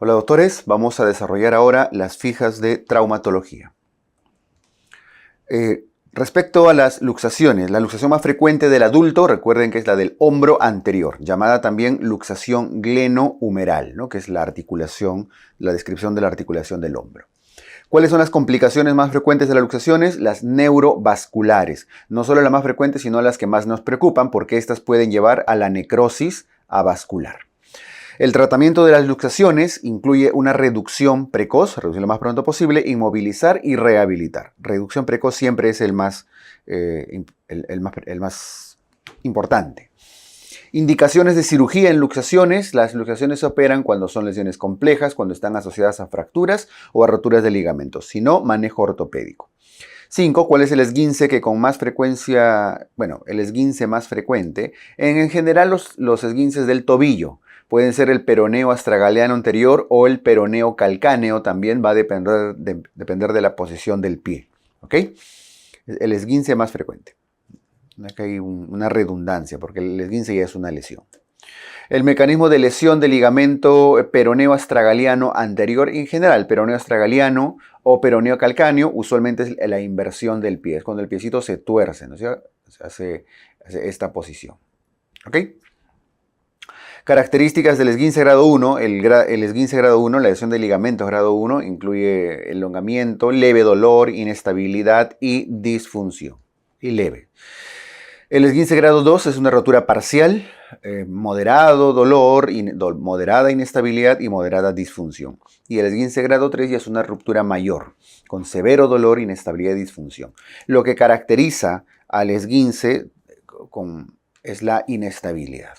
Hola doctores, vamos a desarrollar ahora las fijas de traumatología. Respecto a las luxaciones, la luxación más frecuente del adulto, recuerden que es la del hombro anterior, llamada también luxación glenohumeral, ¿no? Que es la articulación, la descripción de la articulación del hombro. ¿Cuáles son las complicaciones más frecuentes de las luxaciones? Las neurovasculares. No solo las más frecuentes, sino las que más nos preocupan, porque estas pueden llevar a la necrosis avascular. El tratamiento de las luxaciones incluye una reducción precoz, reducir lo más pronto posible, inmovilizar y rehabilitar. Reducción precoz siempre es el más importante. Indicaciones de cirugía en luxaciones. Las luxaciones se operan cuando son lesiones complejas, cuando están asociadas a fracturas o a roturas de ligamentos. Si no, manejo ortopédico. 5. ¿Cuál es el esguince que con más frecuencia, el esguince más frecuente? En general los esguinces del tobillo. Pueden ser el peroneo astragaleano anterior o el peroneo calcáneo, también va a depender de la posición del pie. ¿Ok? El esguince más frecuente. Acá hay una redundancia, porque el esguince ya es una lesión. El mecanismo de lesión del ligamento peroneo astragaliano anterior, en general, peroneo astragaliano o peroneo calcáneo, usualmente es la inversión del pie, es cuando el piecito se tuerce, ¿no? Se hace esta posición. ¿Ok? Características del esguince grado 1. El esguince grado 1, la lesión de ligamentos grado 1, incluye elongamiento, leve dolor, inestabilidad y disfunción. Y leve. El esguince grado 2 es una rotura parcial, moderado dolor, moderada inestabilidad y moderada disfunción. Y el esguince grado 3 ya es una ruptura mayor, con severo dolor, inestabilidad y disfunción. Lo que caracteriza al esguince es la inestabilidad.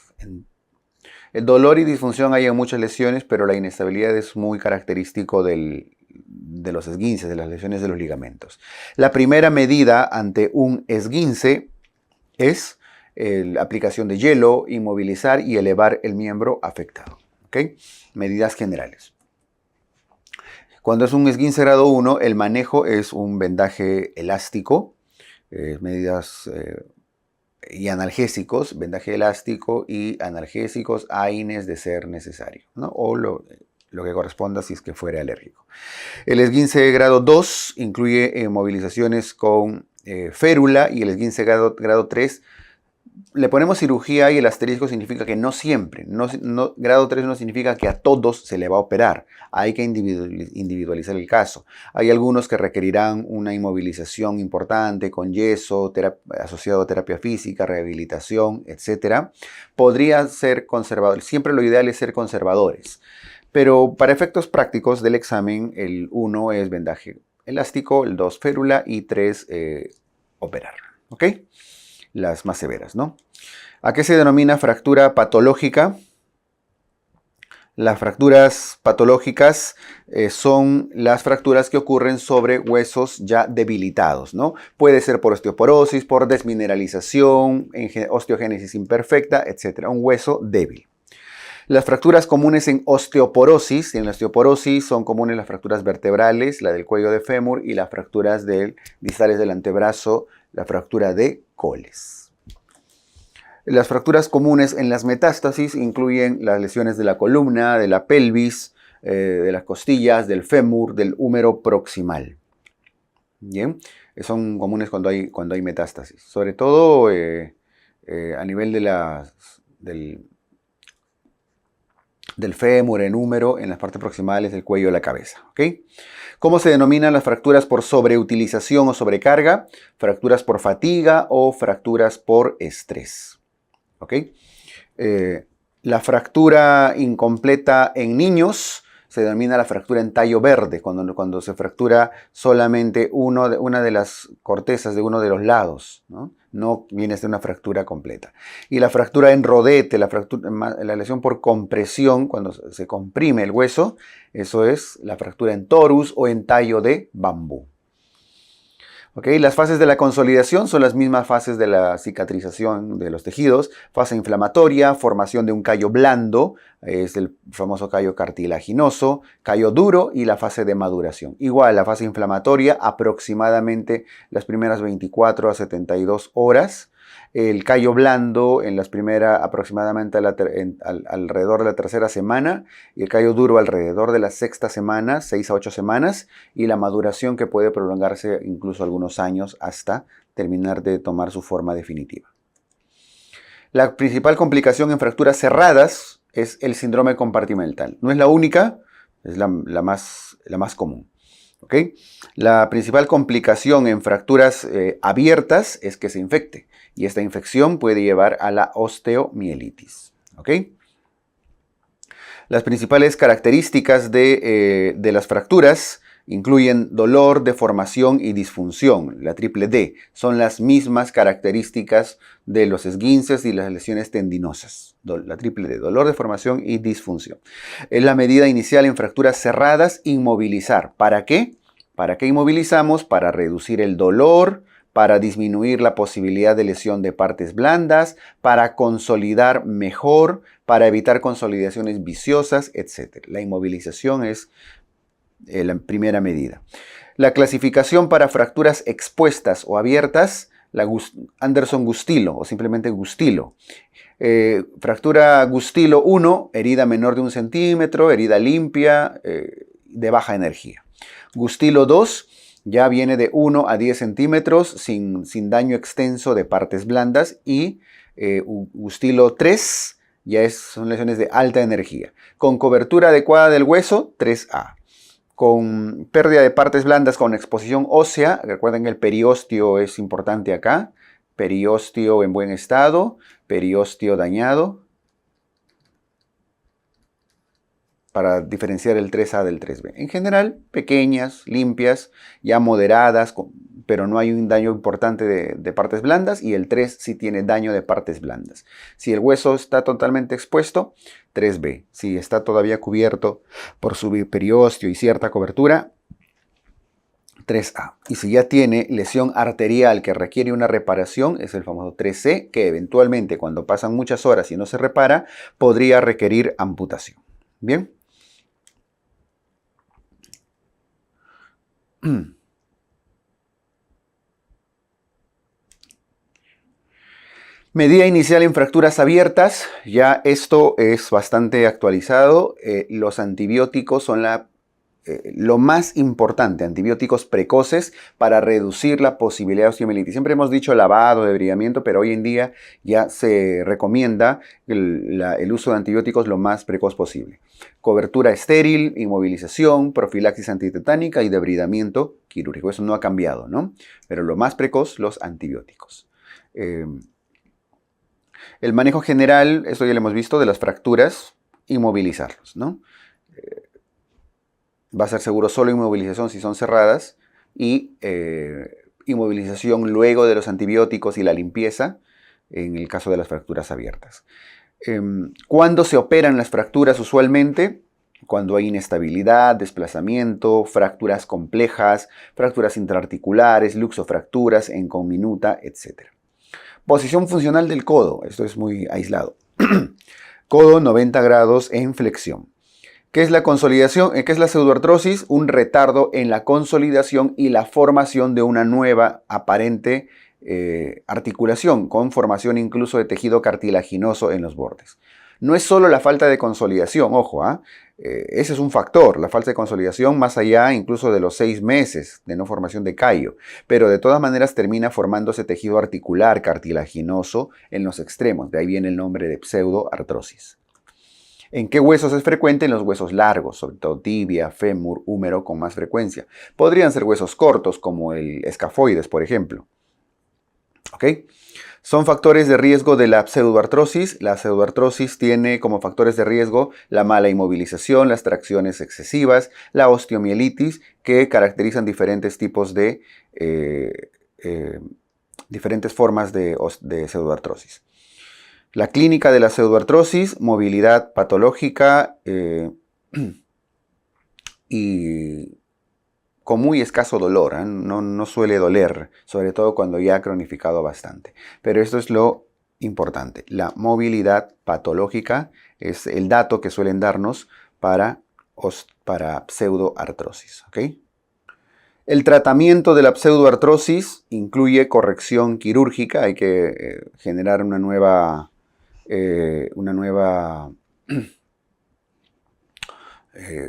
El dolor y disfunción hay en muchas lesiones, pero la inestabilidad es muy característico de los esguinces, de las lesiones de los ligamentos. La primera medida ante un esguince es la aplicación de hielo, inmovilizar y elevar el miembro afectado. ¿Okay? Medidas generales. Cuando es un esguince grado 1, el manejo es un vendaje elástico, medidas y analgésicos, vendaje elástico y analgésicos, AINES de ser necesario, ¿no? O lo que corresponda si es que fuera alérgico. El esguince grado 2 incluye movilizaciones con férula, y el esguince grado 3 le ponemos cirugía y el asterisco significa que no siempre. Grado 3 no significa que a todos se le va a operar. Hay que individualizar el caso. Hay algunos que requerirán una inmovilización importante con yeso, asociado a terapia física, rehabilitación, etc. Podría ser conservador. Siempre lo ideal es ser conservadores. Pero para efectos prácticos del examen, el 1 es vendaje elástico, el 2 férula y 3 operar. ¿Ok? Las más severas, ¿no? ¿A qué se denomina fractura patológica? Las fracturas patológicas son las fracturas que ocurren sobre huesos ya debilitados, ¿no? Puede ser por osteoporosis, por desmineralización, osteogénesis imperfecta, etc. Un hueso débil. Las fracturas comunes en osteoporosis. En la osteoporosis son comunes las fracturas vertebrales, la del cuello de fémur, y las fracturas distales del antebrazo, la fractura de Coles. Las fracturas comunes en las metástasis incluyen las lesiones de la columna, de la pelvis, de las costillas, del fémur, del húmero proximal. Bien, son comunes cuando hay metástasis, sobre todo a nivel del fémur, en húmero, en las partes proximales del cuello de la cabeza. ¿Okay? ¿Cómo se denominan las fracturas por sobreutilización o sobrecarga? Fracturas por fatiga o fracturas por estrés. ¿Okay? La fractura incompleta en niños se denomina la fractura en tallo verde, cuando se fractura solamente una de las cortezas de uno de los lados, ¿no? No viene a ser una fractura completa. Y la fractura en rodete, la lesión por compresión, cuando se comprime el hueso, eso es la fractura en torus o en tallo de bambú. ¿Okay? Las fases de la consolidación son las mismas fases de la cicatrización de los tejidos. Fase inflamatoria, formación de un callo blando, es el famoso callo cartilaginoso, callo duro, y la fase de maduración. Igual, la fase inflamatoria, aproximadamente las primeras 24 a 72 horas. el callo blando en las primeras aproximadamente alrededor de la tercera semana y el callo duro alrededor de la sexta semana, 6 a 8 semanas, y la maduración que puede prolongarse incluso algunos años hasta terminar de tomar su forma definitiva. La principal complicación en fracturas cerradas es el síndrome compartimental. No es la única, es la más común. ¿Okay? La principal complicación en fracturas abiertas es que se infecte y esta infección puede llevar a la osteomielitis. ¿Okay? Las principales características de las fracturas incluyen dolor, deformación y disfunción. La triple D son las mismas características de los esguinces y las lesiones tendinosas. La triple D, dolor, deformación y disfunción. Es la medida inicial en fracturas cerradas, inmovilizar. ¿Para qué? ¿Para qué inmovilizamos? Para reducir el dolor, para disminuir la posibilidad de lesión de partes blandas, para consolidar mejor, para evitar consolidaciones viciosas, etc. La inmovilización es la primera medida. La clasificación para fracturas expuestas o abiertas, la Anderson-Gustilo o simplemente Gustilo. Fractura Gustilo 1, herida menor de 1 centímetro, herida limpia, de baja energía. Gustilo 2 ya viene de 1 a 10 centímetros sin daño extenso de partes blandas y Gustilo 3 ya son lesiones de alta energía. Con cobertura adecuada del hueso, 3A. Con pérdida de partes blandas con exposición ósea, recuerden que el periósteo es importante acá, periósteo en buen estado, periósteo dañado, para diferenciar el 3A del 3B. En general, pequeñas, limpias, ya moderadas, pero no hay un daño importante de partes blandas, y el 3 sí tiene daño de partes blandas. Si el hueso está totalmente expuesto, 3B. Si está todavía cubierto por su periósteo y cierta cobertura, 3A. Y si ya tiene lesión arterial que requiere una reparación, es el famoso 3C, que eventualmente cuando pasan muchas horas y no se repara, podría requerir amputación. Bien. Medida inicial en fracturas abiertas, ya esto es bastante actualizado. Los antibióticos son lo más importante, antibióticos precoces para reducir la posibilidad de osteomielitis. Siempre hemos dicho lavado, debridamiento, pero hoy en día ya se recomienda el uso de antibióticos lo más precoz posible. Cobertura estéril, inmovilización, profilaxis antitetánica y debridamiento quirúrgico. Eso no ha cambiado, ¿no? Pero lo más precoz, los antibióticos. El manejo general, esto ya lo hemos visto, de las fracturas, inmovilizarlos, ¿no? Va a ser seguro solo inmovilización si son cerradas y inmovilización luego de los antibióticos y la limpieza en el caso de las fracturas abiertas. ¿Cuándo se operan las fracturas usualmente? Cuando hay inestabilidad, desplazamiento, fracturas complejas, fracturas intraarticulares, luxofracturas en conminuta, etc. Posición funcional del codo, esto es muy aislado. Codo 90 grados en flexión. ¿Qué es la consolidación? ¿Qué es la pseudoartrosis? Un retardo en la consolidación y la formación de una nueva aparente articulación, con formación incluso de tejido cartilaginoso en los bordes. No es solo la falta de consolidación, ojo, ese es un factor, la falta de consolidación más allá incluso de los 6 meses de no formación de callo, pero de todas maneras termina formándose tejido articular cartilaginoso en los extremos, de ahí viene el nombre de pseudoartrosis. ¿En qué huesos es frecuente? En los huesos largos, sobre todo tibia, fémur, húmero con más frecuencia. Podrían ser huesos cortos como el escafoides, por ejemplo. ¿Ok? Son factores de riesgo de la pseudoartrosis. La pseudoartrosis tiene como factores de riesgo la mala inmovilización, las tracciones excesivas, la osteomielitis, que caracterizan diferentes tipos de diferentes formas de pseudoartrosis. La clínica de la pseudoartrosis, movilidad patológica y con muy escaso dolor, no suele doler, sobre todo cuando ya ha cronificado bastante. Pero esto es lo importante, la movilidad patológica es el dato que suelen darnos para pseudoartrosis. ¿Okay? El tratamiento de la pseudoartrosis incluye corrección quirúrgica, hay que generar una nueva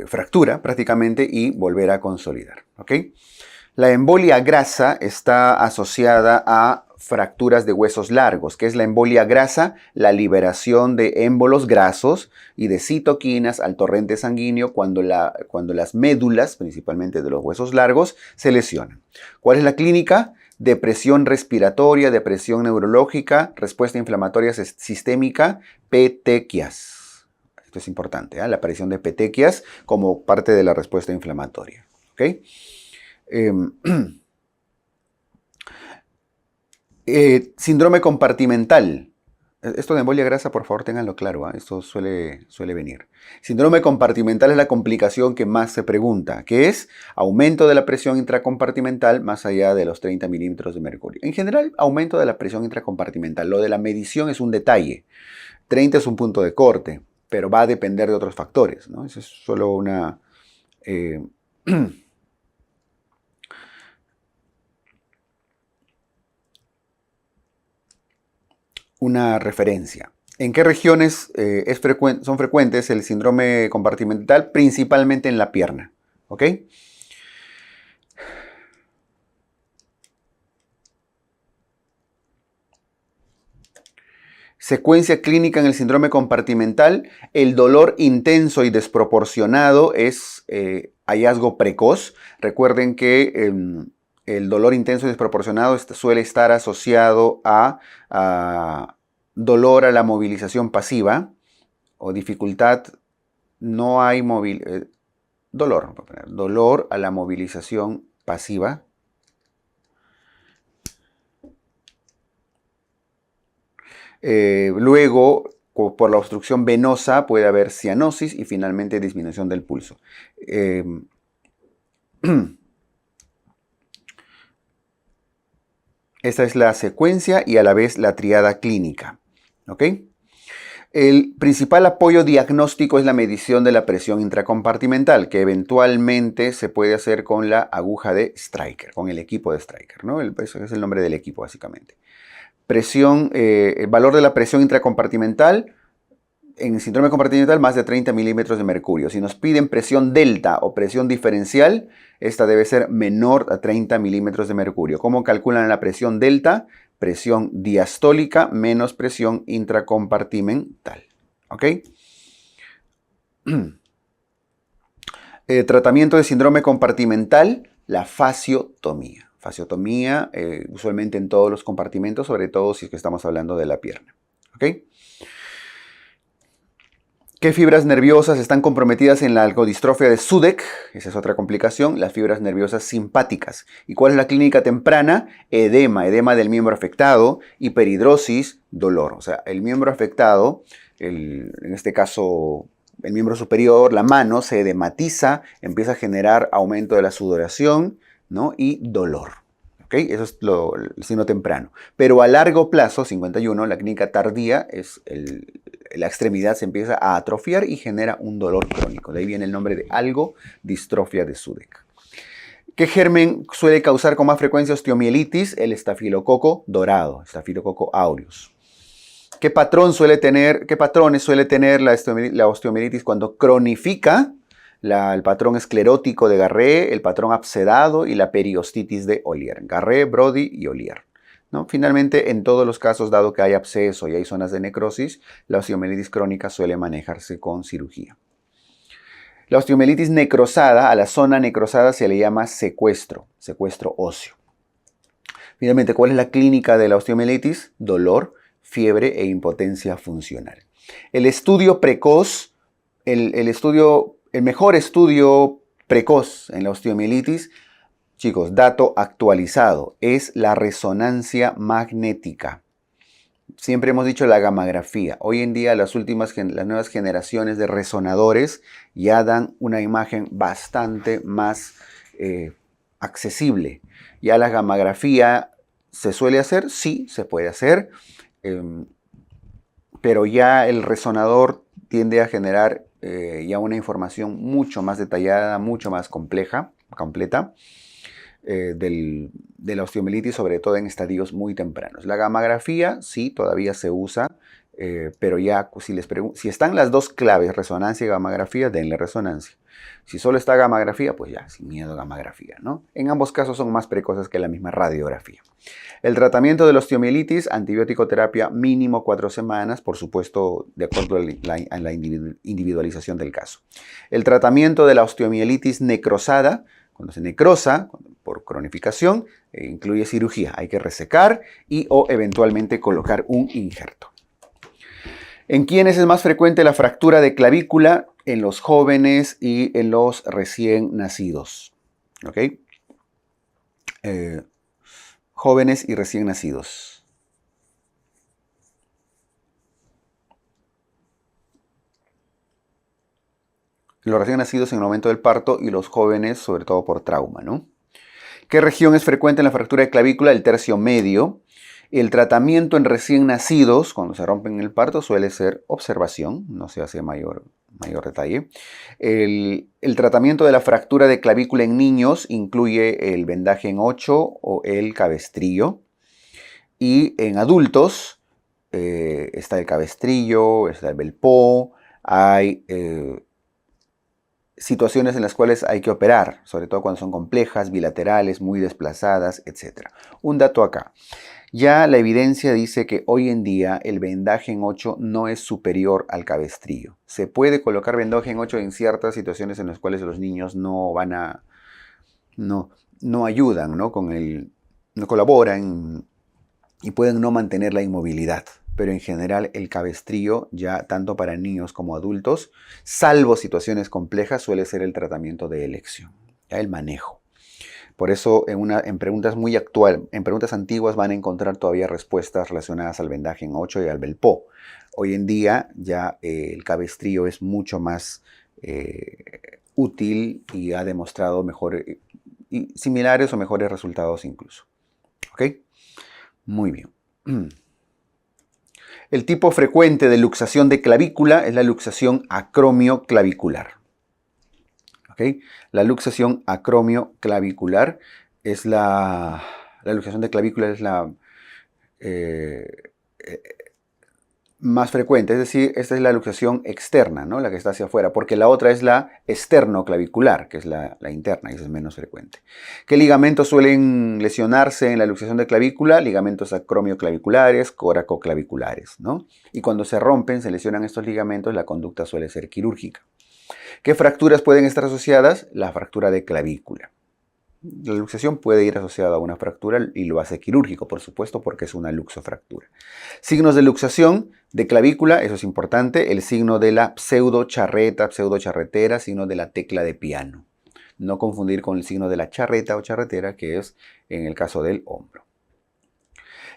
fractura prácticamente y volver a consolidar. ¿Ok? La embolia grasa está asociada a fracturas de huesos largos. ¿Qué es la embolia grasa? La liberación de émbolos grasos y de citoquinas al torrente sanguíneo cuando las médulas, principalmente de los huesos largos, se lesionan. ¿Cuál es la clínica? Depresión respiratoria, depresión neurológica, respuesta inflamatoria sistémica, petequias. Esto es importante, ¿eh? La aparición de petequias como parte de la respuesta inflamatoria. ¿Ok? Síndrome compartimental. Esto de embolia grasa, por favor, ténganlo claro, ¿eh? Esto suele venir. Síndrome compartimental es la complicación que más se pregunta, que es aumento de la presión intracompartimental más allá de los 30 milímetros de mercurio. En general, aumento de la presión intracompartimental. Lo de la medición es un detalle. 30 es un punto de corte, pero va a depender de otros factores, ¿no? Eso es solo una... una referencia. ¿En qué regiones son frecuentes el síndrome compartimental? Principalmente en la pierna. ¿Ok? Secuencia clínica en el síndrome compartimental. El dolor intenso y desproporcionado es hallazgo precoz. Recuerden que el dolor intenso y desproporcionado suele estar asociado a dolor a la movilización pasiva o dificultad, no hay dolor a la movilización pasiva. Luego, por la obstrucción venosa puede haber cianosis y finalmente disminución del pulso. Esta es la secuencia y a la vez la triada clínica. ¿Ok? El principal apoyo diagnóstico es la medición de la presión intracompartimental, que eventualmente se puede hacer con la aguja de Stryker, con el equipo de Stryker, ¿no? Ese es el nombre del equipo, básicamente. El valor de la presión intracompartimental, en síndrome compartimental, más de 30 milímetros de mercurio. Si nos piden presión delta o presión diferencial, esta debe ser menor a 30 milímetros de mercurio. ¿Cómo calculan la presión delta? Presión diastólica menos presión intracompartimental. ¿Ok? Tratamiento de síndrome compartimental, la fasciotomía. Fasciotomía usualmente en todos los compartimentos, sobre todo si es que estamos hablando de la pierna. ¿Ok? ¿Qué fibras nerviosas están comprometidas en la algodistrofia de Sudeck? Esa es otra complicación, las fibras nerviosas simpáticas. ¿Y cuál es la clínica temprana? Edema del miembro afectado, hiperhidrosis, dolor. O sea, el miembro afectado, en este caso el miembro superior, la mano, se edematiza, empieza a generar aumento de la sudoración, ¿no? Y dolor. ¿Okay? Eso es el signo temprano. Pero a largo plazo, 51, la clínica tardía es la extremidad se empieza a atrofiar y genera un dolor crónico. De ahí viene el nombre de algodistrofia de Sudeck. ¿Qué germen suele causar con más frecuencia osteomielitis? El estafilococo dorado, estafilococo aureus. ¿Qué patrones suele tener la osteomielitis cuando cronifica? El patrón esclerótico de Garré, el patrón abscedado y la periostitis de Ollier. Garré, Brody y Ollier, ¿no? Finalmente, en todos los casos, dado que hay absceso y hay zonas de necrosis, la osteomielitis crónica suele manejarse con cirugía. La osteomielitis necrosada, a la zona necrosada se le llama secuestro óseo. Finalmente, ¿cuál es la clínica de la osteomielitis? Dolor, fiebre e impotencia funcional. El estudio precoz, el mejor estudio precoz en la osteomielitis, chicos, dato actualizado, es la resonancia magnética. Siempre hemos dicho la gammagrafía. Hoy en día las nuevas generaciones de resonadores ya dan una imagen bastante más accesible. Ya la gammagrafía se suele hacer, sí, se puede hacer, pero ya el resonador tiende a generar ya una información mucho más detallada, mucho más completa. de la osteomielitis, sobre todo en estadios muy tempranos. La gammagrafía sí todavía se usa, pero ya si están las dos claves, resonancia y gammagrafía, denle resonancia. Si solo está gammagrafía, pues ya, sin miedo a gammagrafía, ¿no? En ambos casos son más precoces que la misma radiografía. El tratamiento de la osteomielitis, antibiótico terapia mínimo 4 semanas, por supuesto, de acuerdo a la individualización del caso. El tratamiento de la osteomielitis necrosada, cuando se necrosa por cronificación, incluye cirugía. Hay que resecar y o eventualmente colocar un injerto. ¿En quiénes es más frecuente la fractura de clavícula? En los jóvenes y en los recién nacidos. ¿Ok? Jóvenes y recién nacidos. Los recién nacidos en el momento del parto y los jóvenes sobre todo por trauma, ¿no? ¿Qué región es frecuente en la fractura de clavícula? El tercio medio. El tratamiento en recién nacidos, cuando se rompen el parto, suele ser observación, no se hace mayor detalle. El tratamiento de la fractura de clavícula en niños incluye el vendaje en 8 o el cabestrillo. Y en adultos está el cabestrillo, está el Belpo, hay situaciones en las cuales hay que operar, sobre todo cuando son complejas, bilaterales, muy desplazadas, etc. Un dato acá. Ya la evidencia dice que hoy en día el vendaje en 8 no es superior al cabestrillo. Se puede colocar vendaje en 8 en ciertas situaciones en las cuales los niños no ayudan, ¿no? No colaboran y pueden no mantener la inmovilidad. Pero en general el cabestrillo, ya tanto para niños como adultos, salvo situaciones complejas, suele ser el tratamiento de elección, ya el manejo. Por eso en preguntas en preguntas antiguas van a encontrar todavía respuestas relacionadas al vendaje en 8 y al Belpo. Hoy en día ya el cabestrillo es mucho más útil y ha demostrado similares o mejores resultados incluso. ¿Ok? Muy bien. El tipo frecuente de luxación de clavícula es la luxación acromioclavicular. ¿Okay? La luxación acromioclavicular es la luxación de clavícula es la más frecuente, es decir, esta es la luxación externa, ¿no? La que está hacia afuera, porque la otra es la esternoclavicular, que es la interna, y esa es menos frecuente. ¿Qué ligamentos suelen lesionarse en la luxación de clavícula? Ligamentos acromioclaviculares, coracoclaviculares, ¿no? Y cuando se rompen, se lesionan estos ligamentos, la conducta suele ser quirúrgica. ¿Qué fracturas pueden estar asociadas? La fractura de clavícula. La luxación puede ir asociada a una fractura y lo hace quirúrgico, por supuesto, porque es una luxofractura. Signos de luxación de clavícula, eso es importante, el signo de la pseudocharreta, pseudocharretera, signo de la tecla de piano. No confundir con el signo de la charreta o charretera, que es en el caso del hombro.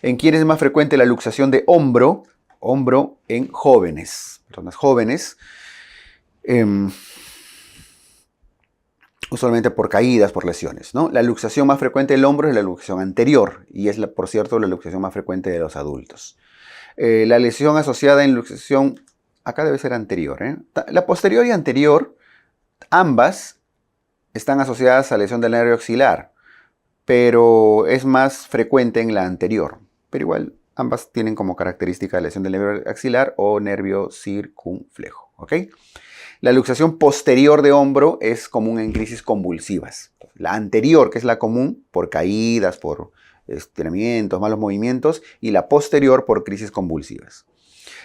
¿En quién es más frecuente la luxación de hombro? Hombro en jóvenes, personas jóvenes. Usualmente por caídas, por lesiones, ¿no? La luxación más frecuente del hombro es la luxación anterior y es, por cierto, la luxación más frecuente de los adultos. La lesión asociada en luxación, acá debe ser anterior, ¿eh? La posterior y anterior, ambas están asociadas a lesión del nervio axilar, pero es más frecuente en la anterior. Pero igual, ambas tienen como característica lesión del nervio axilar o nervio circunflejo, ¿ok? La luxación posterior de hombro es común en crisis convulsivas. La anterior, que es la común, por caídas, por estiramientos, malos movimientos, y la posterior por crisis convulsivas.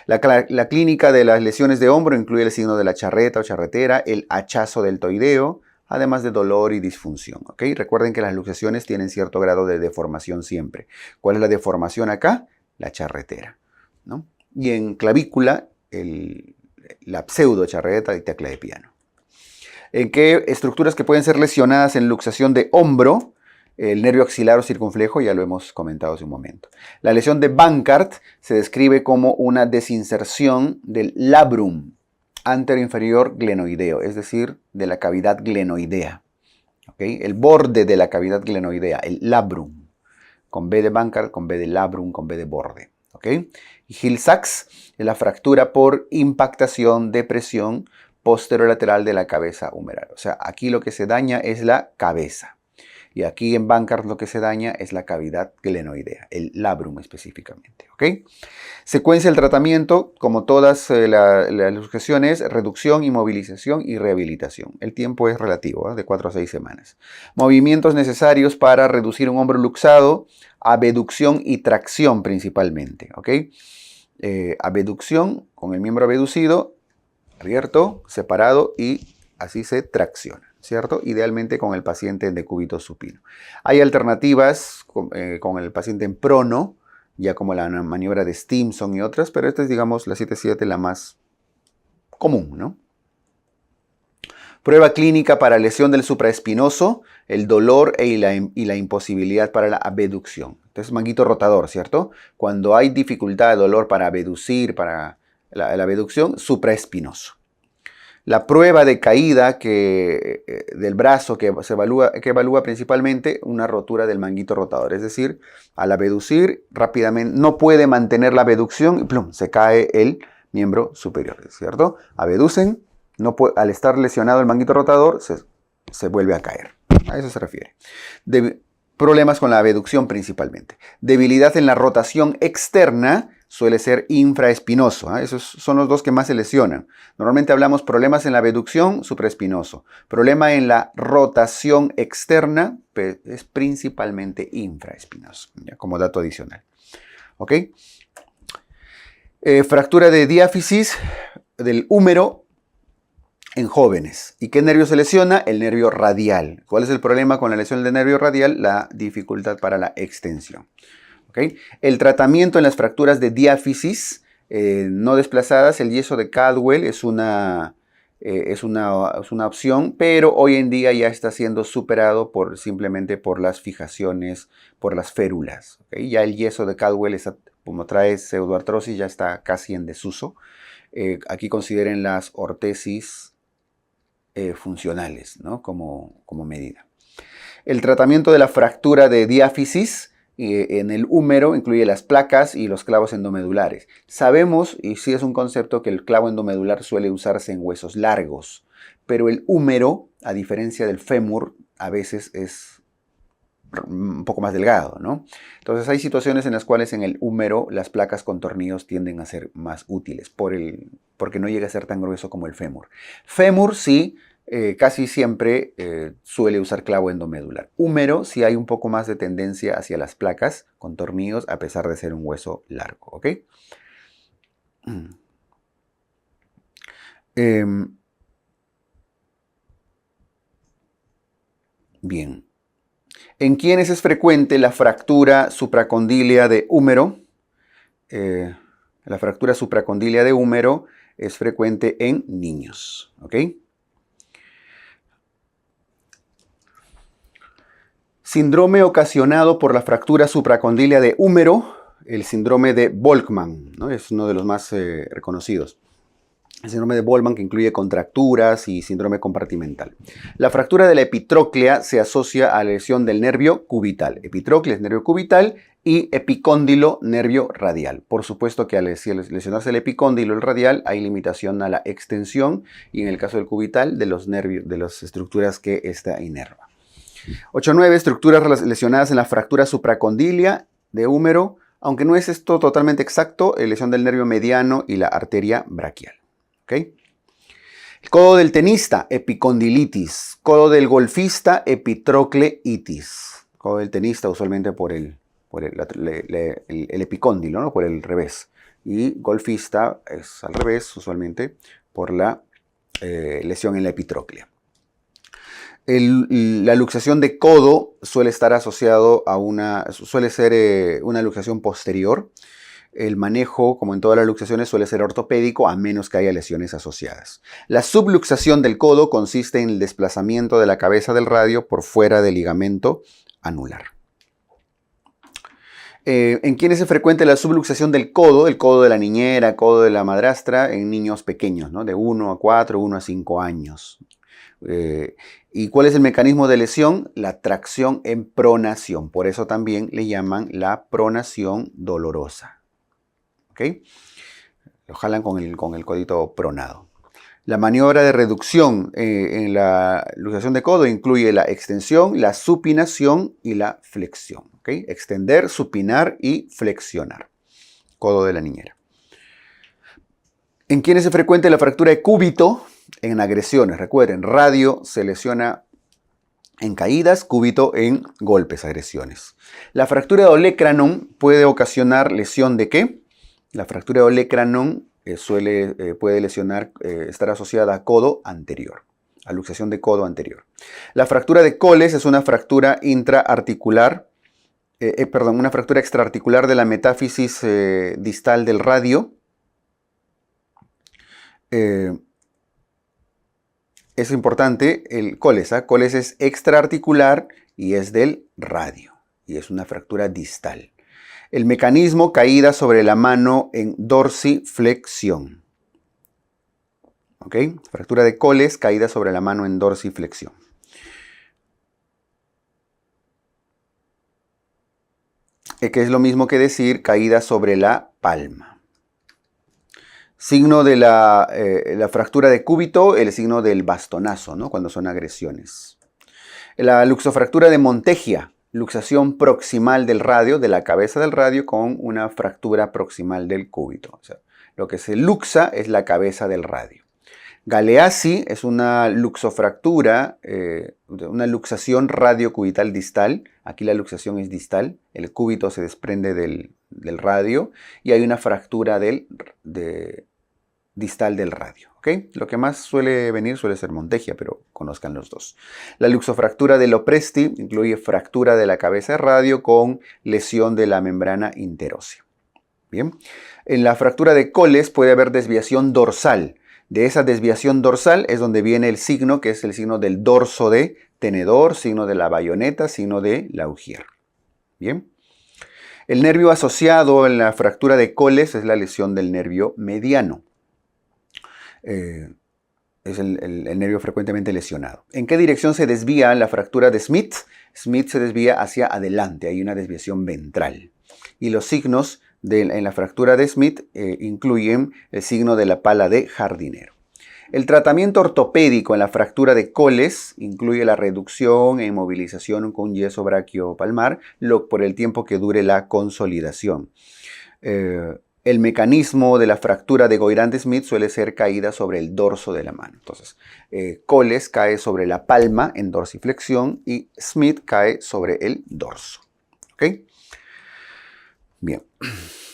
La clínica de las lesiones de hombro incluye el signo de la charreta o charretera, el hachazo deltoideo, además de dolor y disfunción. ¿Okay? Recuerden que las luxaciones tienen cierto grado de deformación siempre. ¿Cuál es la deformación acá? La charretera, ¿no? Y en clavícula, la pseudocharreta y tecla de piano. ¿En qué estructuras que pueden ser lesionadas en luxación de hombro? El nervio axilar o circunflejo, ya lo hemos comentado hace un momento. La lesión de Bankart se describe como una desinserción del labrum anteroinferior glenoideo, es decir, de la cavidad glenoidea. ¿Okay? El borde de la cavidad glenoidea, el labrum, con B de Bankart, con B de labrum, con B de borde. ¿Okay? Y Hill-Sachs es la fractura por impactación de presión posterolateral de la cabeza humeral. O sea, aquí lo que se daña es la cabeza. Y aquí en Bankart lo que se daña es la cavidad glenoidea, el labrum específicamente. ¿Ok? Secuencia del tratamiento, como todas las luxaciones, reducción, inmovilización y rehabilitación. El tiempo es relativo, de 4 a 6 semanas. Movimientos necesarios para reducir un hombro luxado, abducción y tracción principalmente. ¿Ok? Abducción con el miembro abducido, abierto, separado y así se tracciona, ¿cierto? Idealmente con el paciente en decúbito supino. Hay alternativas con el paciente en prono, ya como la maniobra de Stimson y otras, pero esta es, digamos, la 7-7 la más común, ¿no? Prueba clínica para lesión del supraespinoso, el dolor y la imposibilidad para la abducción. Entonces, manguito rotador, ¿cierto? Cuando hay dificultad de dolor para abducir, para la abducción, supraespinoso. La prueba de caída del brazo que evalúa principalmente una rotura del manguito rotador. Es decir, al abducir rápidamente no puede mantener la abducción y plum, se cae el miembro superior, ¿cierto? Abducen, al estar lesionado el manguito rotador, se vuelve a caer. A eso se refiere. Problemas con la abducción principalmente. Debilidad en la rotación externa suele ser infraespinoso. Esos son los dos que más se lesionan. Normalmente hablamos problemas en la abducción, supraespinoso. Problema en la rotación externa es principalmente infraespinoso, ¿ya? Como dato adicional. ¿Ok? Fractura de diáfisis del húmero en jóvenes. ¿Y qué nervio se lesiona? El nervio radial. ¿Cuál es el problema con la lesión del nervio radial? La dificultad para la extensión. ¿Okay? El tratamiento en las fracturas de diáfisis no desplazadas, el yeso de Caldwell es una opción, pero hoy en día ya está siendo superado simplemente por las fijaciones, por las férulas. ¿Okay? Ya el yeso de Caldwell, como trae pseudoartrosis, ya está casi en desuso. Aquí consideren las ortesis funcionales, ¿no? como medida. El tratamiento de la fractura de diáfisis en el húmero incluye las placas y los clavos endomedulares. Sabemos, y sí es un concepto, que el clavo endomedular suele usarse en huesos largos, pero el húmero, a diferencia del fémur, a veces es un poco más delgado, ¿no? Entonces hay situaciones en las cuales en el húmero las placas con tornillos tienden a ser más útiles porque no llega a ser tan grueso como el fémur. Fémur sí, casi siempre suele usar clavo endomedular. Húmero sí hay un poco más de tendencia hacia las placas con tornillos a pesar de ser un hueso largo, ¿ok? Bien. ¿En quiénes es frecuente la fractura supracondilia de húmero? La fractura supracondilia de húmero es frecuente en niños, ¿ok? Síndrome ocasionado por la fractura supracondilia de húmero, el síndrome de Volkmann, ¿no? Es uno de los más reconocidos. El síndrome de Volkmann, que incluye contracturas y síndrome compartimental. La fractura de la epitróclea se asocia a la lesión del nervio cubital. Epitróclea es nervio cubital y epicóndilo, nervio radial. Por supuesto que al lesionarse el epicóndilo, el radial, hay limitación a la extensión y en el caso del cubital, de los nervios, de las estructuras que esta inerva. 8-9, estructuras lesionadas en la fractura supracondilia de húmero, aunque no es esto totalmente exacto, lesión del nervio mediano y la arteria braquial. ¿Okay? El codo del tenista, epicondilitis. Codo del golfista, epitrocleitis. Codo del tenista usualmente por el epicóndilo, ¿no? Por el revés. Y golfista es al revés, usualmente por la lesión en la epitróclea. La luxación de codo suele estar asociado a suele ser una luxación posterior. El manejo, como en todas las luxaciones, suele ser ortopédico a menos que haya lesiones asociadas. La subluxación del codo consiste en el desplazamiento de la cabeza del radio por fuera del ligamento anular. ¿En quiénes es frecuente la subluxación del codo? El codo de la niñera, codo de la madrastra, en niños pequeños, ¿no? De 1 a 4, 1 a 5 años. ¿Y cuál es el mecanismo de lesión? La tracción en pronación. Por eso también le llaman la pronación dolorosa. ¿Ok? Lo jalan con el codito pronado. La maniobra de reducción en la luxación de codo incluye la extensión, la supinación y la flexión. ¿Okay? Extender, supinar y flexionar. Codo de la niñera. ¿En quiénes es frecuente la fractura de cúbito? En agresiones. Recuerden, radio se lesiona en caídas, cúbito en golpes, agresiones. La fractura de olecranon puede ocasionar lesión de ¿qué? La fractura de olecranon puede lesionar, estar asociada a codo anterior, a luxación de codo anterior. La fractura de Coles es una fractura intraarticular, una fractura extraarticular de la metáfisis distal del radio. Es importante el Coles. Coles es extraarticular y es del radio. Y es una fractura distal. El mecanismo, caída sobre la mano en dorsiflexión. ¿Ok? Fractura de Coles, caída sobre la mano en dorsiflexión. Que es lo mismo que decir caída sobre la palma. Signo de la fractura de cúbito, el signo del bastonazo, ¿no? Cuando son agresiones. La luxofractura de Montegia, luxación proximal del radio, de la cabeza del radio, con una fractura proximal del cúbito. O sea, lo que se luxa es la cabeza del radio. Galeazzi es una luxofractura, una luxación radiocubital distal. Aquí la luxación es distal, el cúbito se desprende del radio y hay una fractura distal del radio. ¿Okay? Lo que más suele venir suele ser Montegia, pero conozcan los dos. La luxofractura de Lopresti incluye fractura de la cabeza de radio con lesión de la membrana interósea. Bien. En la fractura de Coles puede haber desviación dorsal. De esa desviación dorsal es donde viene el signo, que es el signo del dorso de tenedor, signo de la bayoneta, signo de Laugier. Bien. El nervio asociado en la fractura de Coles es la lesión del nervio mediano. Es el nervio frecuentemente lesionado. ¿En qué dirección se desvía la fractura de Smith? Smith se desvía hacia adelante, hay una desviación ventral. Y los signos en la fractura de Smith incluyen el signo de la pala de jardinero. El tratamiento ortopédico en la fractura de Coles incluye la reducción e inmovilización con yeso braquiopalmar por el tiempo que dure la consolidación. El mecanismo de la fractura de Goyrand-Smith suele ser caída sobre el dorso de la mano. Entonces, Coles cae sobre la palma en dorsiflexión y Smith cae sobre el dorso. ¿Ok? Bien.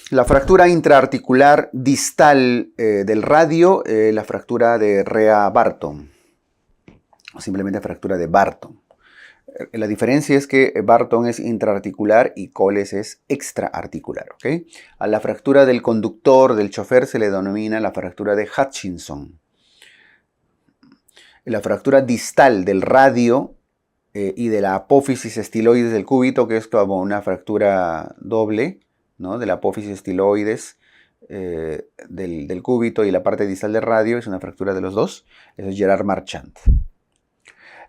La fractura intraarticular distal del radio, la fractura de Rea-Barton, o simplemente fractura de Barton. La diferencia es que Barton es intraarticular y Coles es extraarticular. ¿Okay? A la fractura del conductor, del chofer, se le denomina la fractura de Hutchinson. La fractura distal del radio y de la apófisis estiloides del cúbito, que es como una fractura doble, ¿no? De la apófisis estiloides del cúbito y la parte distal del radio, es una fractura de los dos. Eso es Gerard Marchand.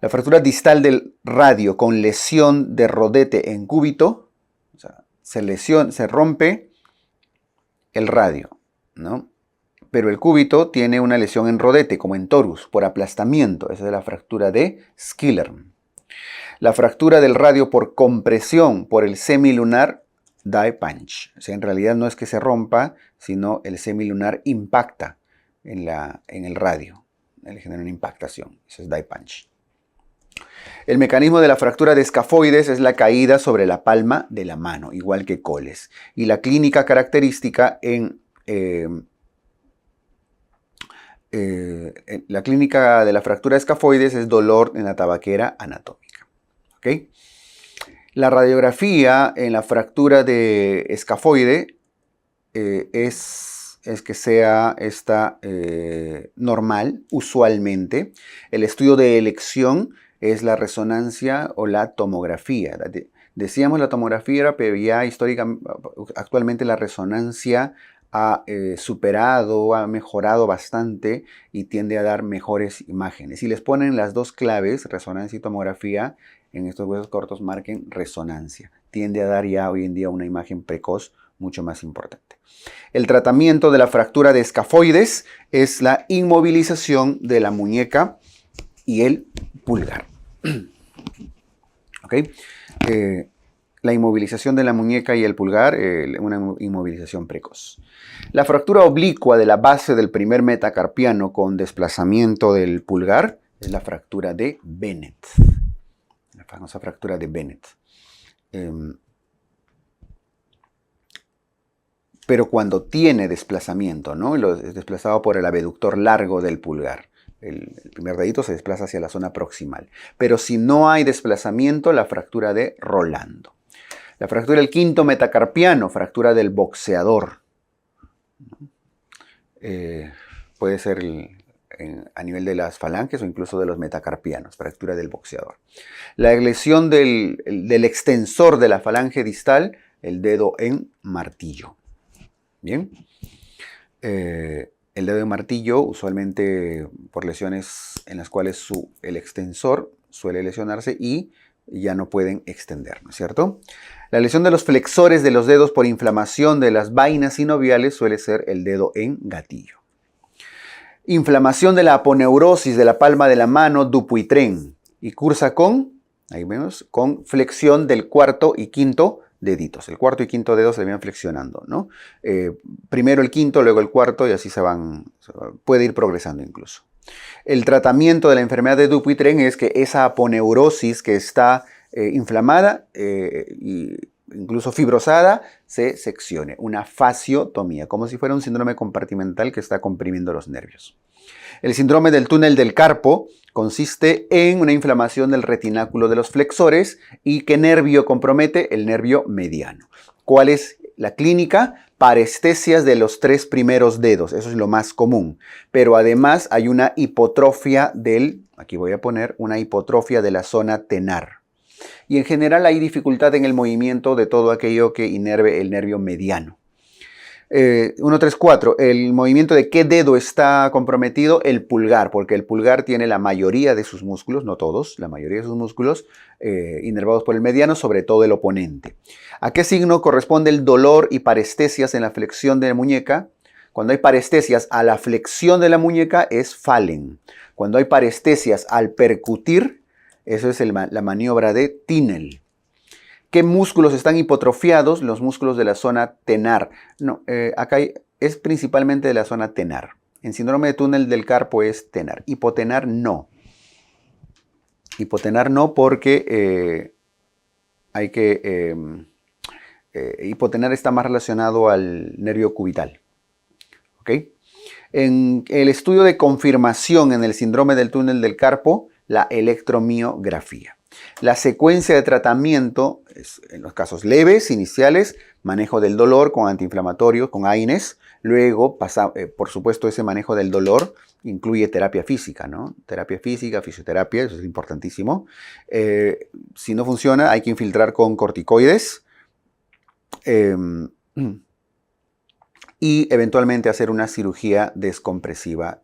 La fractura distal del radio con lesión de rodete en cúbito, o sea, se rompe el radio, ¿no? Pero el cúbito tiene una lesión en rodete, como en torus, por aplastamiento. Esa es la fractura de Schiller. La fractura del radio por compresión por el semilunar die punch. O sea, en realidad no es que se rompa, sino el semilunar impacta en el radio. Le genera una impactación. Eso es die punch. El mecanismo de la fractura de escafoides es la caída sobre la palma de la mano, igual que Coles. Y la clínica característica la clínica de la fractura de escafoides es dolor en la tabaquera anatómica. ¿Okay? La radiografía en la fractura de escafoide es que sea esta normal, usualmente. El estudio de elección es la resonancia o la tomografía. Decíamos la tomografía, pero ya actualmente la resonancia ha superado, ha mejorado bastante y tiende a dar mejores imágenes. Si les ponen las dos claves, resonancia y tomografía, en estos huesos cortos marquen resonancia. Tiende a dar ya hoy en día una imagen precoz mucho más importante. El tratamiento de la fractura de escafoides es la inmovilización de la muñeca y el pulgar. ¿Okay? La inmovilización de la muñeca y el pulgar, una inmovilización precoz. La fractura oblicua de la base del primer metacarpiano con desplazamiento del pulgar es la fractura de Bennett. La famosa fractura de Bennett. Pero cuando tiene desplazamiento, ¿no? Es desplazado por el abductor largo del pulgar. El primer dedito se desplaza hacia la zona proximal. Pero si no hay desplazamiento, la fractura de Rolando. La fractura del quinto metacarpiano, fractura del boxeador. Puede ser a nivel de las falanges o incluso de los metacarpianos, fractura del boxeador. La lesión del extensor de la falange distal, el dedo en martillo. Bien. El dedo en martillo, usualmente por lesiones en las cuales el extensor suele lesionarse y ya no pueden extender, ¿no es cierto? La lesión de los flexores de los dedos por inflamación de las vainas sinoviales suele ser el dedo en gatillo. Inflamación de la aponeurosis de la palma de la mano, Dupuytren, y cursa con, ahí vemos, con flexión del cuarto y quinto deditos. El cuarto y quinto dedo se van flexionando, ¿no? Primero el quinto, luego el cuarto y así puede ir progresando incluso. El tratamiento de la enfermedad de Dupuytren es que esa aponeurosis que está inflamada e incluso fibrosada se seccione, una fasciotomía, como si fuera un síndrome compartimental que está comprimiendo los nervios. El síndrome del túnel del carpo consiste en una inflamación del retináculo de los flexores y ¿qué nervio compromete? El nervio mediano. ¿Cuál es la clínica? Parestesias de los 3 primeros dedos, eso es lo más común. Pero además hay una hipotrofia aquí voy a poner una hipotrofia de la zona tenar. Y en general hay dificultad en el movimiento de todo aquello que inerve el nervio mediano. 1, 3, 4. El movimiento de qué dedo está comprometido, el pulgar, porque el pulgar tiene la mayoría de sus músculos, no todos, la mayoría de sus músculos inervados por el mediano, sobre todo el oponente. ¿A qué signo corresponde el dolor y parestesias en la flexión de la muñeca? Cuando hay parestesias a la flexión de la muñeca es Fallen. Cuando hay parestesias al percutir, eso es la maniobra de Tinel. ¿Qué músculos están hipotrofiados? Los músculos de la zona tenar. No, acá es principalmente de la zona tenar. En síndrome de túnel del carpo es tenar. Hipotenar no. Hipotenar no porque hipotenar está más relacionado al nervio cubital. ¿Ok? En el estudio de confirmación en el síndrome del túnel del carpo, la electromiografía. La secuencia de tratamiento es, en los casos leves, iniciales, manejo del dolor con antiinflamatorios, con AINES. Luego, por supuesto, ese manejo del dolor incluye terapia física, ¿no? Terapia física, fisioterapia, eso es importantísimo. Si no funciona, hay que infiltrar con corticoides. Y eventualmente hacer una cirugía descompresiva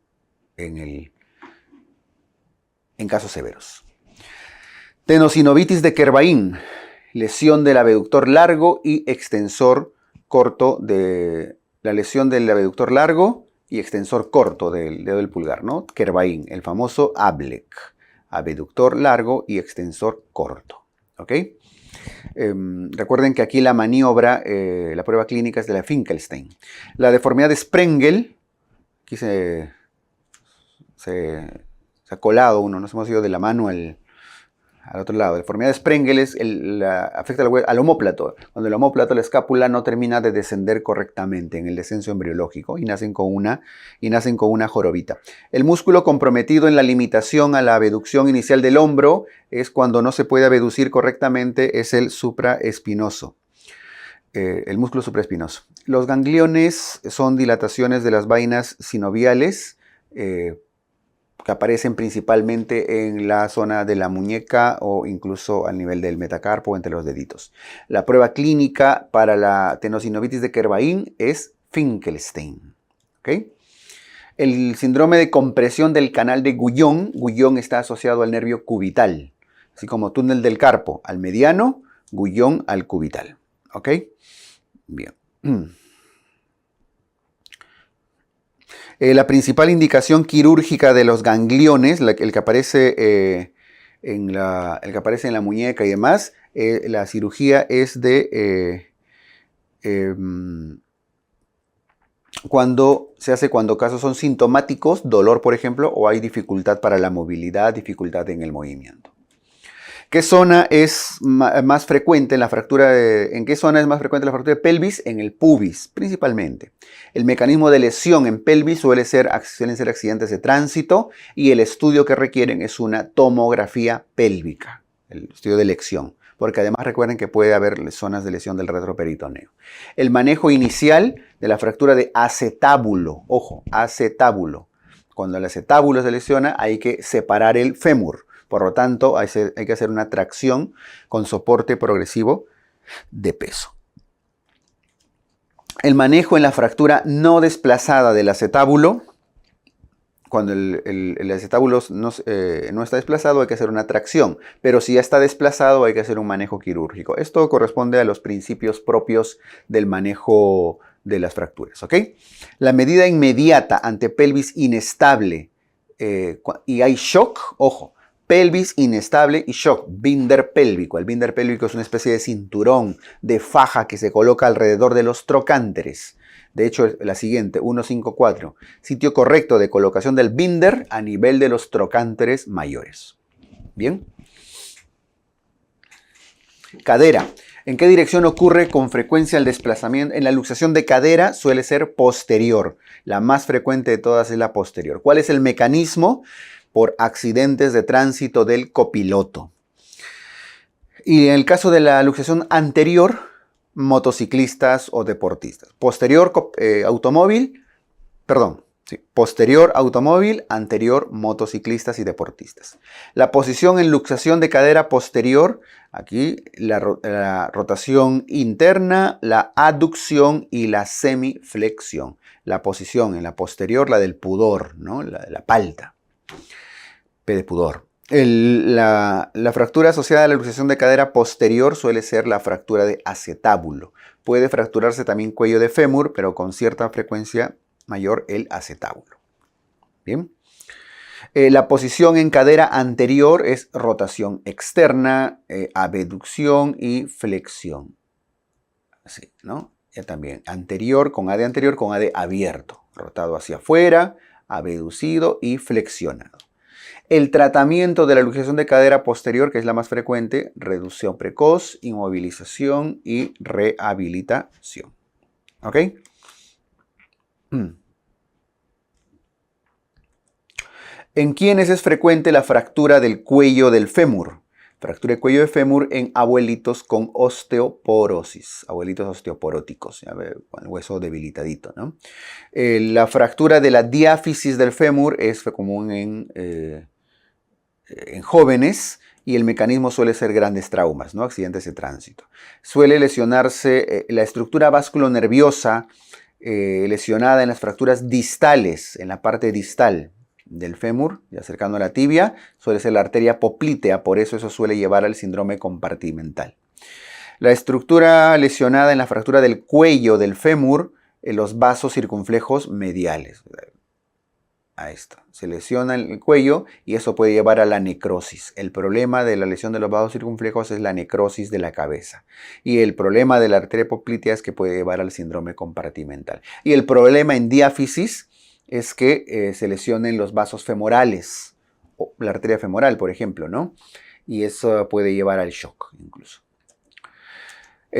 en casos severos. Tenosinovitis de Kervain, lesión del abductor largo y extensor corto la lesión del abductor largo y extensor corto del dedo del pulgar, ¿no? Kervain, el famoso ABLEC, abductor largo y extensor corto, ¿ok? Recuerden que aquí la maniobra, la prueba clínica es de la Finkelstein. La deformidad de Sprengel, aquí se ha colado uno, nos hemos ido de la mano al otro lado. La deformidad de Sprengel afecta al omóplato. Cuando el omóplato, la escápula, no termina de descender correctamente en el descenso embriológico y nacen con una jorobita. El músculo comprometido en la limitación a la abducción inicial del hombro es cuando no se puede abducir correctamente, es el supraespinoso. El músculo supraespinoso. Los gangliones son dilataciones de las vainas sinoviales, que aparecen principalmente en la zona de la muñeca o incluso al nivel del metacarpo o entre los deditos. La prueba clínica para la tenosinovitis de Kervain es Finkelstein. ¿Okay? El síndrome de compresión del canal de Guyon. Guyon está asociado al nervio cubital, así como túnel del carpo al mediano, Guyon al cubital. ¿Ok? Bien. La principal indicación quirúrgica de los gangliones, el que aparece en la muñeca y demás, la cirugía es de cuando se hace cuando casos son sintomáticos, dolor por ejemplo, o hay dificultad para la movilidad, dificultad en el movimiento. ¿Qué zona es más frecuente en la fractura ¿en qué zona es más frecuente la fractura de pelvis? En el pubis, principalmente. El mecanismo de lesión en pelvis suelen ser accidentes de tránsito y el estudio que requieren es una tomografía pélvica, el estudio de lesión, porque además recuerden que puede haber zonas de lesión del retroperitoneo. El manejo inicial de la fractura de acetábulo, ojo, acetábulo. Cuando el acetábulo se lesiona hay que separar el fémur. Por lo tanto, hay que hacer una tracción con soporte progresivo de peso. El manejo en la fractura no desplazada del acetábulo, cuando el acetábulo no está desplazado, hay que hacer una tracción, pero si ya está desplazado, hay que hacer un manejo quirúrgico. Esto corresponde a los principios propios del manejo de las fracturas, ¿ok? La medida inmediata ante pelvis inestable y hay shock, ojo, pelvis inestable y shock, binder pélvico. El binder pélvico es una especie de cinturón de faja que se coloca alrededor de los trocánteres. De hecho, la siguiente, 154. Sitio correcto de colocación del binder a nivel de los trocánteres mayores. Bien. Cadera. ¿En qué dirección ocurre con frecuencia el desplazamiento? En la luxación de cadera suele ser posterior. La más frecuente de todas es la posterior. ¿Cuál es el mecanismo? Por accidentes de tránsito del copiloto. Y en el caso de la luxación anterior, motociclistas o deportistas. Posterior automóvil, anterior motociclistas y deportistas. La posición en luxación de cadera posterior, aquí la rotación interna, la aducción y la semiflexión. La posición en la posterior, la del pudor, ¿no? la palta. P de pudor. La fractura asociada a la luxación de cadera posterior suele ser la fractura de acetábulo. Puede fracturarse también cuello de fémur, pero con cierta frecuencia mayor el acetábulo. Bien. La posición en cadera anterior es rotación externa, abducción y flexión. Así, ¿no? Ya también anterior con AD abierto, rotado hacia afuera, abducido y flexionado. El tratamiento de la luxación de cadera posterior, que es la más frecuente, reducción precoz, inmovilización y rehabilitación. ¿Ok? ¿En quiénes es frecuente la fractura del cuello del fémur? Fractura de cuello de fémur en abuelitos con osteoporosis, abuelitos osteoporóticos, con el hueso debilitadito, ¿no? La fractura de la diáfisis del fémur es común en jóvenes y el mecanismo suele ser grandes traumas, ¿no? Accidentes de tránsito. Suele lesionarse la estructura vasculonerviosa lesionada en las fracturas distales, en la parte distal del fémur, ya cercano a la tibia, suele ser la arteria poplitea, por eso suele llevar al síndrome compartimental. La estructura lesionada en la fractura del cuello del fémur, los vasos circunflejos mediales. A esto. Se lesiona el cuello y eso puede llevar a la necrosis. El problema de la lesión de los vasos circunflejos es la necrosis de la cabeza. Y el problema de la arteria poplitea es que puede llevar al síndrome compartimental. Y el problema en diáfisis es que se lesionen los vasos femorales, o la arteria femoral, por ejemplo, ¿no? Y eso puede llevar al shock incluso.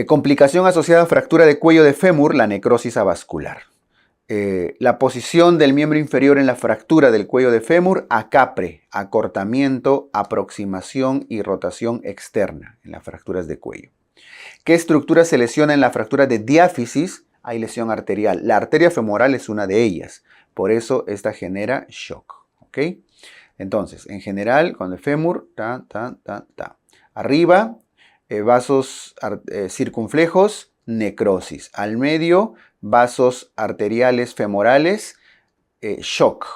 Complicación asociada a fractura de cuello de fémur, la necrosis avascular. La posición del miembro inferior en la fractura del cuello de fémur, acapre, acortamiento, aproximación y rotación externa en las fracturas de cuello. ¿Qué estructura se lesiona en la fractura de diáfisis? Hay lesión arterial. La arteria femoral es una de ellas. Por eso esta genera shock. ¿Ok? Entonces, en general, con el fémur, arriba, vasos circunflejos, necrosis. Al medio, vasos arteriales femorales, shock.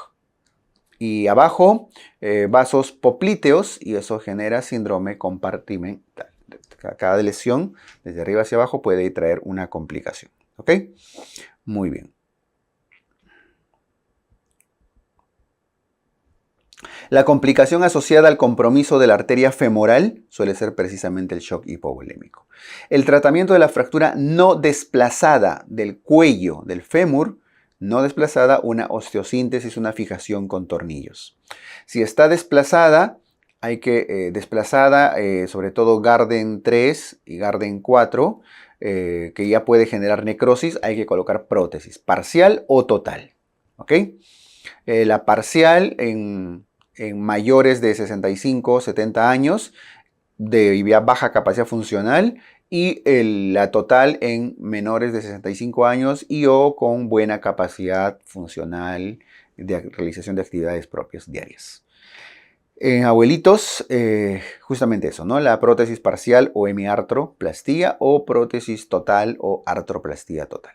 Y abajo, vasos poplíteos, y eso genera síndrome compartimental. Cada lesión, desde arriba hacia abajo, puede traer una complicación. ¿Ok? Muy bien. La complicación asociada al compromiso de la arteria femoral suele ser precisamente el shock hipovolémico. El tratamiento de la fractura no desplazada del cuello del fémur, no desplazada, una osteosíntesis, una fijación con tornillos. Si está desplazada, hay que desplazada, sobre todo Garden 3 y Garden 4, que ya puede generar necrosis, hay que colocar prótesis, parcial o total. ¿Ok? La parcial en mayores de 65, 70 años, de baja capacidad funcional, y la total en menores de 65 años y o con buena capacidad funcional de realización de actividades propias diarias. En abuelitos, justamente eso, ¿no? La prótesis parcial o hemiartroplastía o prótesis total o artroplastía total.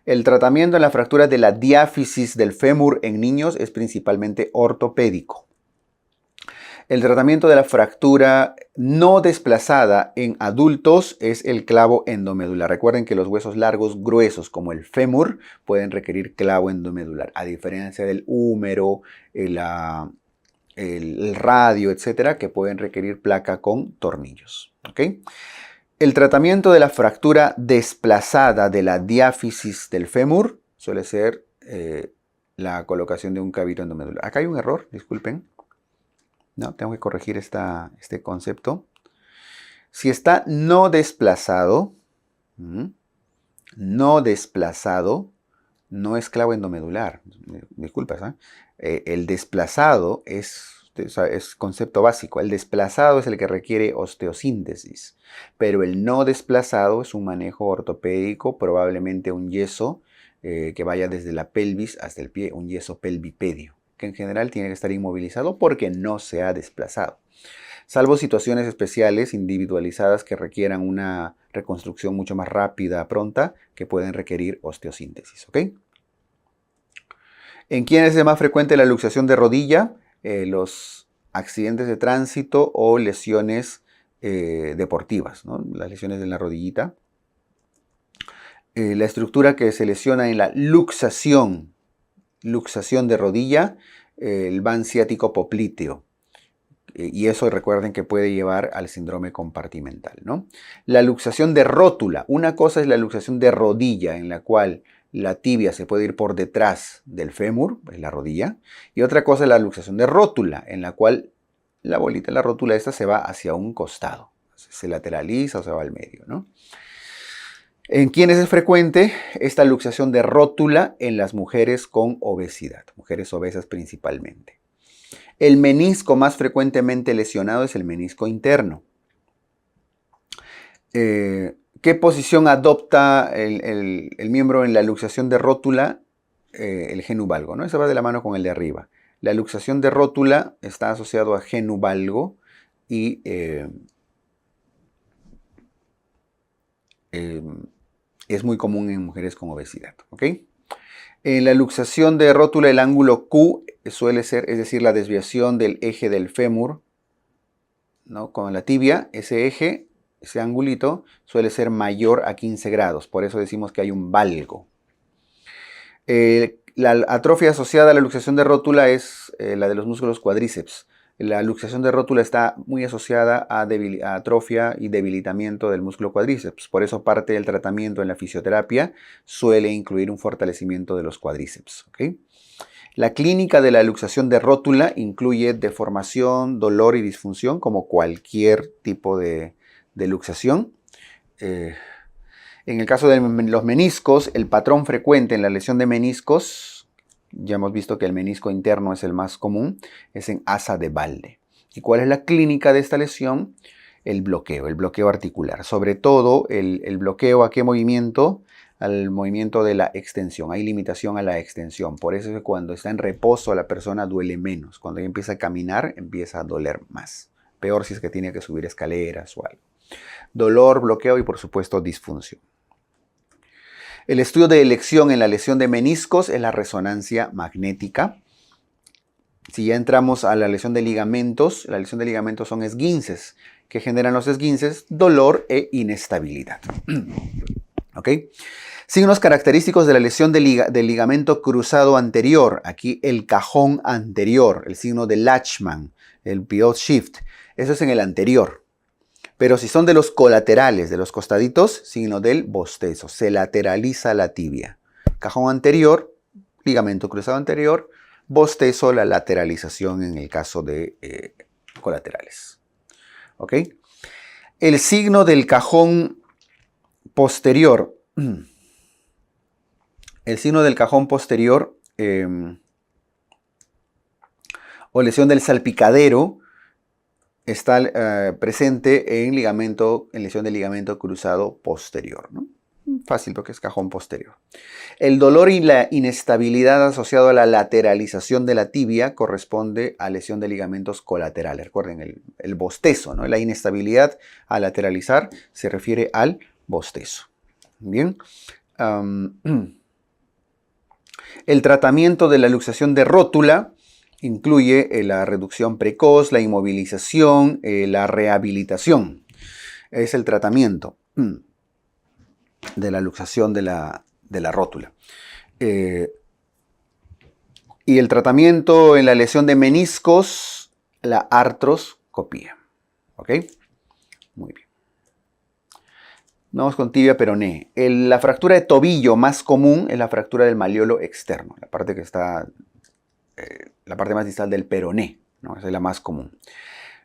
El tratamiento en la fractura de la diáfisis del fémur en niños es principalmente ortopédico. El tratamiento de la fractura no desplazada en adultos es el clavo endomedular. Recuerden que los huesos largos gruesos como el fémur pueden requerir clavo endomedular, a diferencia del húmero, el radio, etcétera, que pueden requerir placa con tornillos. ¿Ok? El tratamiento de la fractura desplazada de la diáfisis del fémur suele ser la colocación de un cavito endomedular. Acá hay un error, disculpen. No, tengo que corregir este concepto. Si está no desplazado, no es clavo endomedular. Disculpas, el desplazado es concepto básico. El desplazado es el que requiere osteosíntesis, pero el no desplazado es un manejo ortopédico, probablemente un yeso que vaya desde la pelvis hasta el pie, un yeso pelvipedio, que en general tiene que estar inmovilizado porque no se ha desplazado, salvo situaciones especiales individualizadas que requieran una reconstrucción mucho más rápida, pronta, que pueden requerir osteosíntesis. ¿Ok? ¿En quiénes es más frecuente la luxación de rodilla? Los accidentes de tránsito o lesiones deportivas, ¿no? Las lesiones en la rodillita. La estructura que se lesiona en la luxación de rodilla, el van ciático popliteo. Y eso recuerden que puede llevar al síndrome compartimental, ¿no? La luxación de rótula. Una cosa es la luxación de rodilla, en la cual la tibia se puede ir por detrás del fémur, es la rodilla. Y otra cosa es la luxación de rótula, en la cual la bolita, la rótula esta se va hacia un costado. Se lateraliza o se va al medio, ¿no? ¿En quiénes es frecuente esta luxación de rótula? En las mujeres con obesidad, mujeres obesas principalmente. El menisco más frecuentemente lesionado es el menisco interno. ¿Qué posición adopta el miembro en la luxación de rótula? El genuvalgo, ¿no? Eso va de la mano con el de arriba. La luxación de rótula está asociado a genuvalgo y es muy común en mujeres con obesidad. ¿Ok? En la luxación de rótula, el ángulo Q suele ser, es decir, la desviación del eje del fémur, ¿no? Con la tibia, ese eje, ese angulito, suele ser mayor a 15 grados. Por eso decimos que hay un valgo. La atrofia asociada a la luxación de rótula es la de los músculos cuádriceps. La luxación de rótula está muy asociada a atrofia y debilitamiento del músculo cuádriceps. Por eso parte del tratamiento en la fisioterapia suele incluir un fortalecimiento de los cuádriceps. ¿Okay? La clínica de la luxación de rótula incluye deformación, dolor y disfunción, como cualquier tipo de luxación. En el caso de los meniscos, el patrón frecuente en la lesión de meniscos, ya hemos visto que el menisco interno es el más común, es en asa de Balde. ¿Y cuál es la clínica de esta lesión? El bloqueo articular. Sobre todo el bloqueo a qué movimiento? Al movimiento de la extensión. Hay limitación a la extensión. Por eso es que cuando está en reposo la persona duele menos. Cuando ella empieza a caminar empieza a doler más. Peor si es que tiene que subir escaleras o algo. Dolor, bloqueo y por supuesto disfunción. El estudio de elección en la lesión de meniscos es la resonancia magnética. Si ya entramos a la lesión de ligamentos son esguinces. ¿Qué generan los esguinces? Dolor e inestabilidad. ¿Ok? Signos característicos de la lesión del ligamento cruzado anterior. Aquí el cajón anterior, el signo de Latchman, el pivot shift. Eso es en el anterior. Pero si son de los colaterales, de los costaditos, signo del bostezo. Se lateraliza la tibia. Cajón anterior, ligamento cruzado anterior, bostezo, la lateralización en el caso de colaterales. ¿Ok? El signo del cajón posterior. El signo del cajón posterior o lesión del salpicadero está presente en lesión del ligamento cruzado posterior, ¿no? Fácil porque es cajón posterior. El dolor y la inestabilidad asociado a la lateralización de la tibia corresponde a lesión de ligamentos colaterales. Recuerden, el bostezo, ¿no? La inestabilidad al lateralizar se refiere al bostezo. Bien. El tratamiento de la luxación de rótula incluye la reducción precoz, la inmovilización, la rehabilitación. Es el tratamiento de la luxación de la rótula. Y el tratamiento en la lesión de meniscos, la artroscopía. ¿Ok? Muy bien. Vamos con tibia peroné. La fractura de tobillo más común es la fractura del malleolo externo, la parte que está, la parte más distal del peroné, ¿no? Esa es la más común.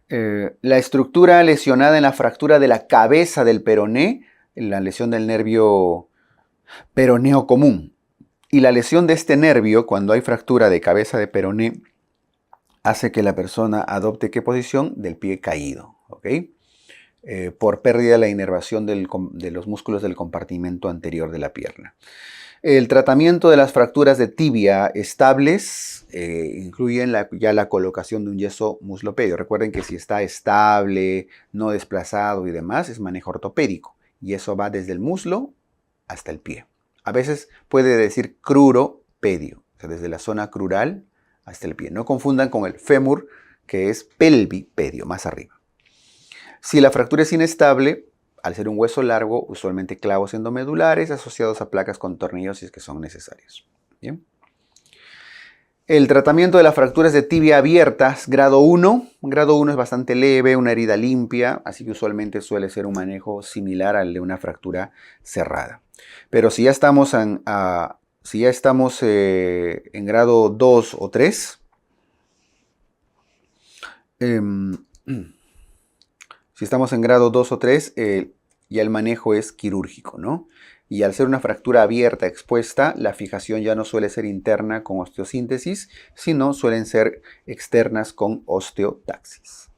La estructura lesionada en la fractura de la cabeza del peroné, la lesión del nervio peroneo común. Y la lesión de este nervio, cuando hay fractura de cabeza de peroné, hace que la persona adopte ¿qué posición? Del pie caído, ¿ok? Por pérdida de la inervación de los músculos del compartimento anterior de la pierna. El tratamiento de las fracturas de tibia estables incluyen ya la colocación de un yeso muslopedio. Recuerden que si está estable, no desplazado y demás, es manejo ortopédico. Y eso va desde el muslo hasta el pie. A veces puede decir cruropedio, o sea, desde la zona crural hasta el pie. No confundan con el fémur, que es pelvipedio, más arriba. Si la fractura es inestable, al ser un hueso largo, usualmente clavos endomedulares asociados a placas con tornillos si es que son necesarios. ¿Bien? El tratamiento de las fracturas de tibia abiertas, grado 1. Grado 1 es bastante leve, una herida limpia, así que usualmente suele ser un manejo similar al de una fractura cerrada. Pero si ya estamos en grado 2 o 3, si estamos en grado 2 o 3, ya el manejo es quirúrgico, ¿no? Y al ser una fractura abierta, expuesta, la fijación ya no suele ser interna con osteosíntesis, sino suelen ser externas con osteotaxis.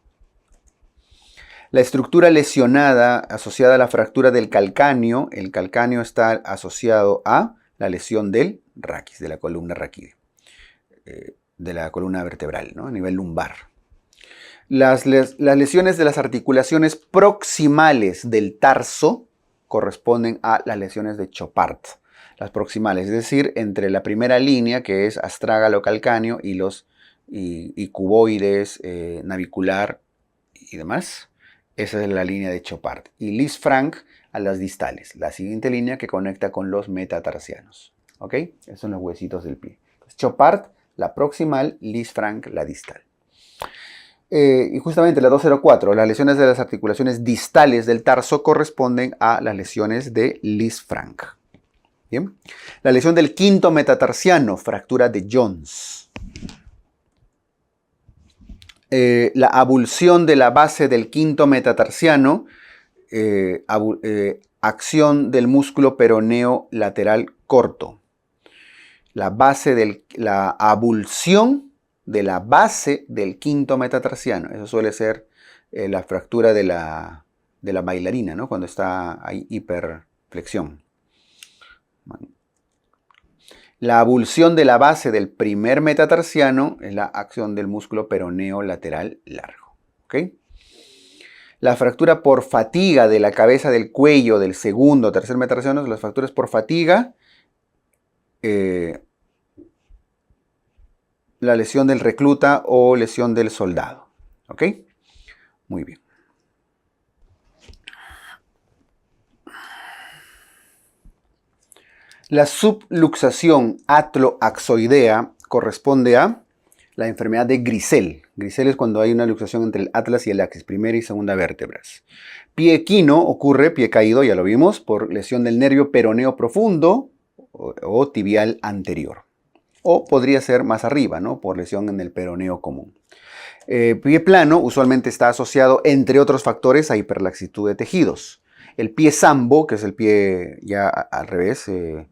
La estructura lesionada asociada a la fractura del calcáneo, el calcáneo está asociado a la lesión del raquis, de la columna raquídea, de la columna vertebral, ¿no? A nivel lumbar. Las lesiones de las articulaciones proximales del tarso corresponden a las lesiones de Chopard. Las proximales, es decir, entre la primera línea, que es astrágalo calcáneo, y cuboides, navicular y demás. Esa es la línea de Chopard. Y Lisfranc a las distales, la siguiente línea que conecta con los metatarsianos. ¿Ok? Esos son los huesitos del pie. Entonces, Chopard, la proximal, Lisfranc, la distal. Y justamente la 204, las lesiones de las articulaciones distales del tarso corresponden a las lesiones de Lisfranc. Bien. La lesión del quinto metatarsiano, fractura de Jones. La abulsión de la base del quinto metatarsiano, acción del músculo peroneo lateral corto. La abulsión de la base del quinto metatarsiano. Eso suele ser la fractura de la bailarina, ¿no? Cuando está ahí hiperflexión. La abulsión de la base del primer metatarsiano es la acción del músculo peroneo lateral largo. ¿Ok? La fractura por fatiga de la cabeza del cuello del segundo o tercer metatarsiano, las fracturas por fatiga, la lesión del recluta o lesión del soldado. ¿Ok? Muy bien. La subluxación atloaxoidea corresponde a la enfermedad de Grisel. Grisel es cuando hay una luxación entre el atlas y el axis, primera y segunda vértebras. Pie equino ocurre, pie caído, ya lo vimos, por lesión del nervio peroneo profundo o tibial anterior. O podría ser más arriba, ¿no? Por lesión en el peroneo común. Pie plano usualmente está asociado, entre otros factores, a hiperlaxitud de tejidos. El pie sambo, que es el pie ya al revés, el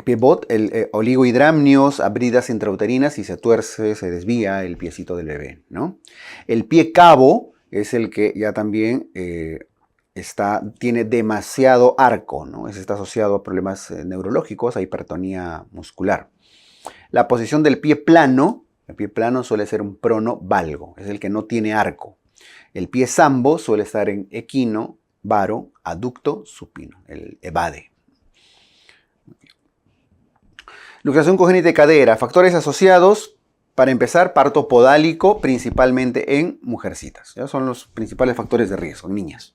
pie bot, el oligohidramnios, abridas intrauterinas y se tuerce, se desvía el piecito del bebé, ¿no? El pie cabo es el que ya también tiene demasiado arco, ¿no? Ese está asociado a problemas neurológicos, a hipertonía muscular. La posición del pie plano, el pie plano suele ser un prono valgo, es el que no tiene arco. El pie sambo suele estar en equino, varo, aducto, supino, el evade. Luxación congénita de cadera, factores asociados, para empezar, parto podálico, principalmente en mujercitas. ¿Ya? Son los principales factores de riesgo, niñas.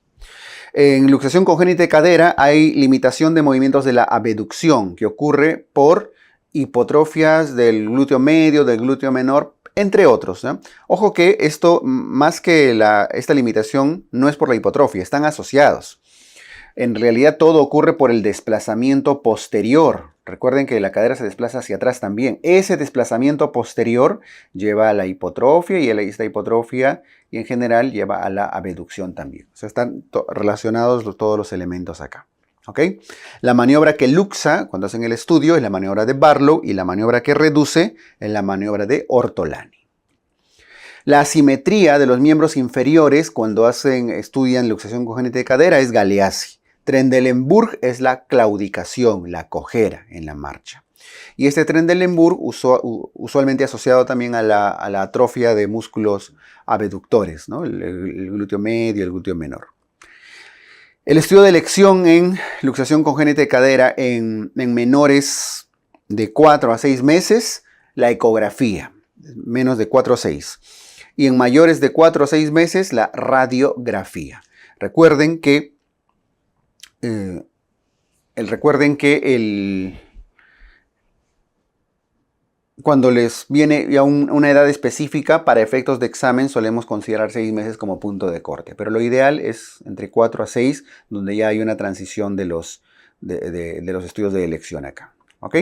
En luxación congénita de cadera hay limitación de movimientos de la abducción, que ocurre por hipotrofias del glúteo medio, del glúteo menor, entre otros. ¿No? Ojo que esto, más que esta limitación, no es por la hipotrofia, están asociados. En realidad todo ocurre por el desplazamiento posterior. Recuerden que la cadera se desplaza hacia atrás también. Ese desplazamiento posterior lleva a la hipotrofia y esta hipotrofia y en general lleva a la abducción también. O sea, están relacionados todos los elementos acá. ¿Ok? La maniobra que luxa, cuando hacen el estudio, es la maniobra de Barlow y la maniobra que reduce es la maniobra de Ortolani. La asimetría de los miembros inferiores cuando estudian luxación congénita de cadera es Galeazzi. Trendelenburg es la claudicación, la cojera en la marcha. Y este Trendelenburg usualmente asociado también a la atrofia de músculos abductores, ¿no? el glúteo medio, el glúteo menor. El estudio de elección en luxación congénita de cadera en menores de 4 a 6 meses, la ecografía, menos de 4 a 6. Y en mayores de 4 a 6 meses, la radiografía. Recuerden que cuando les viene a una edad específica, para efectos de examen solemos considerar 6 meses como punto de corte. Pero lo ideal es entre 4 a 6, donde ya hay una transición de los estudios de elección acá. ¿Ok?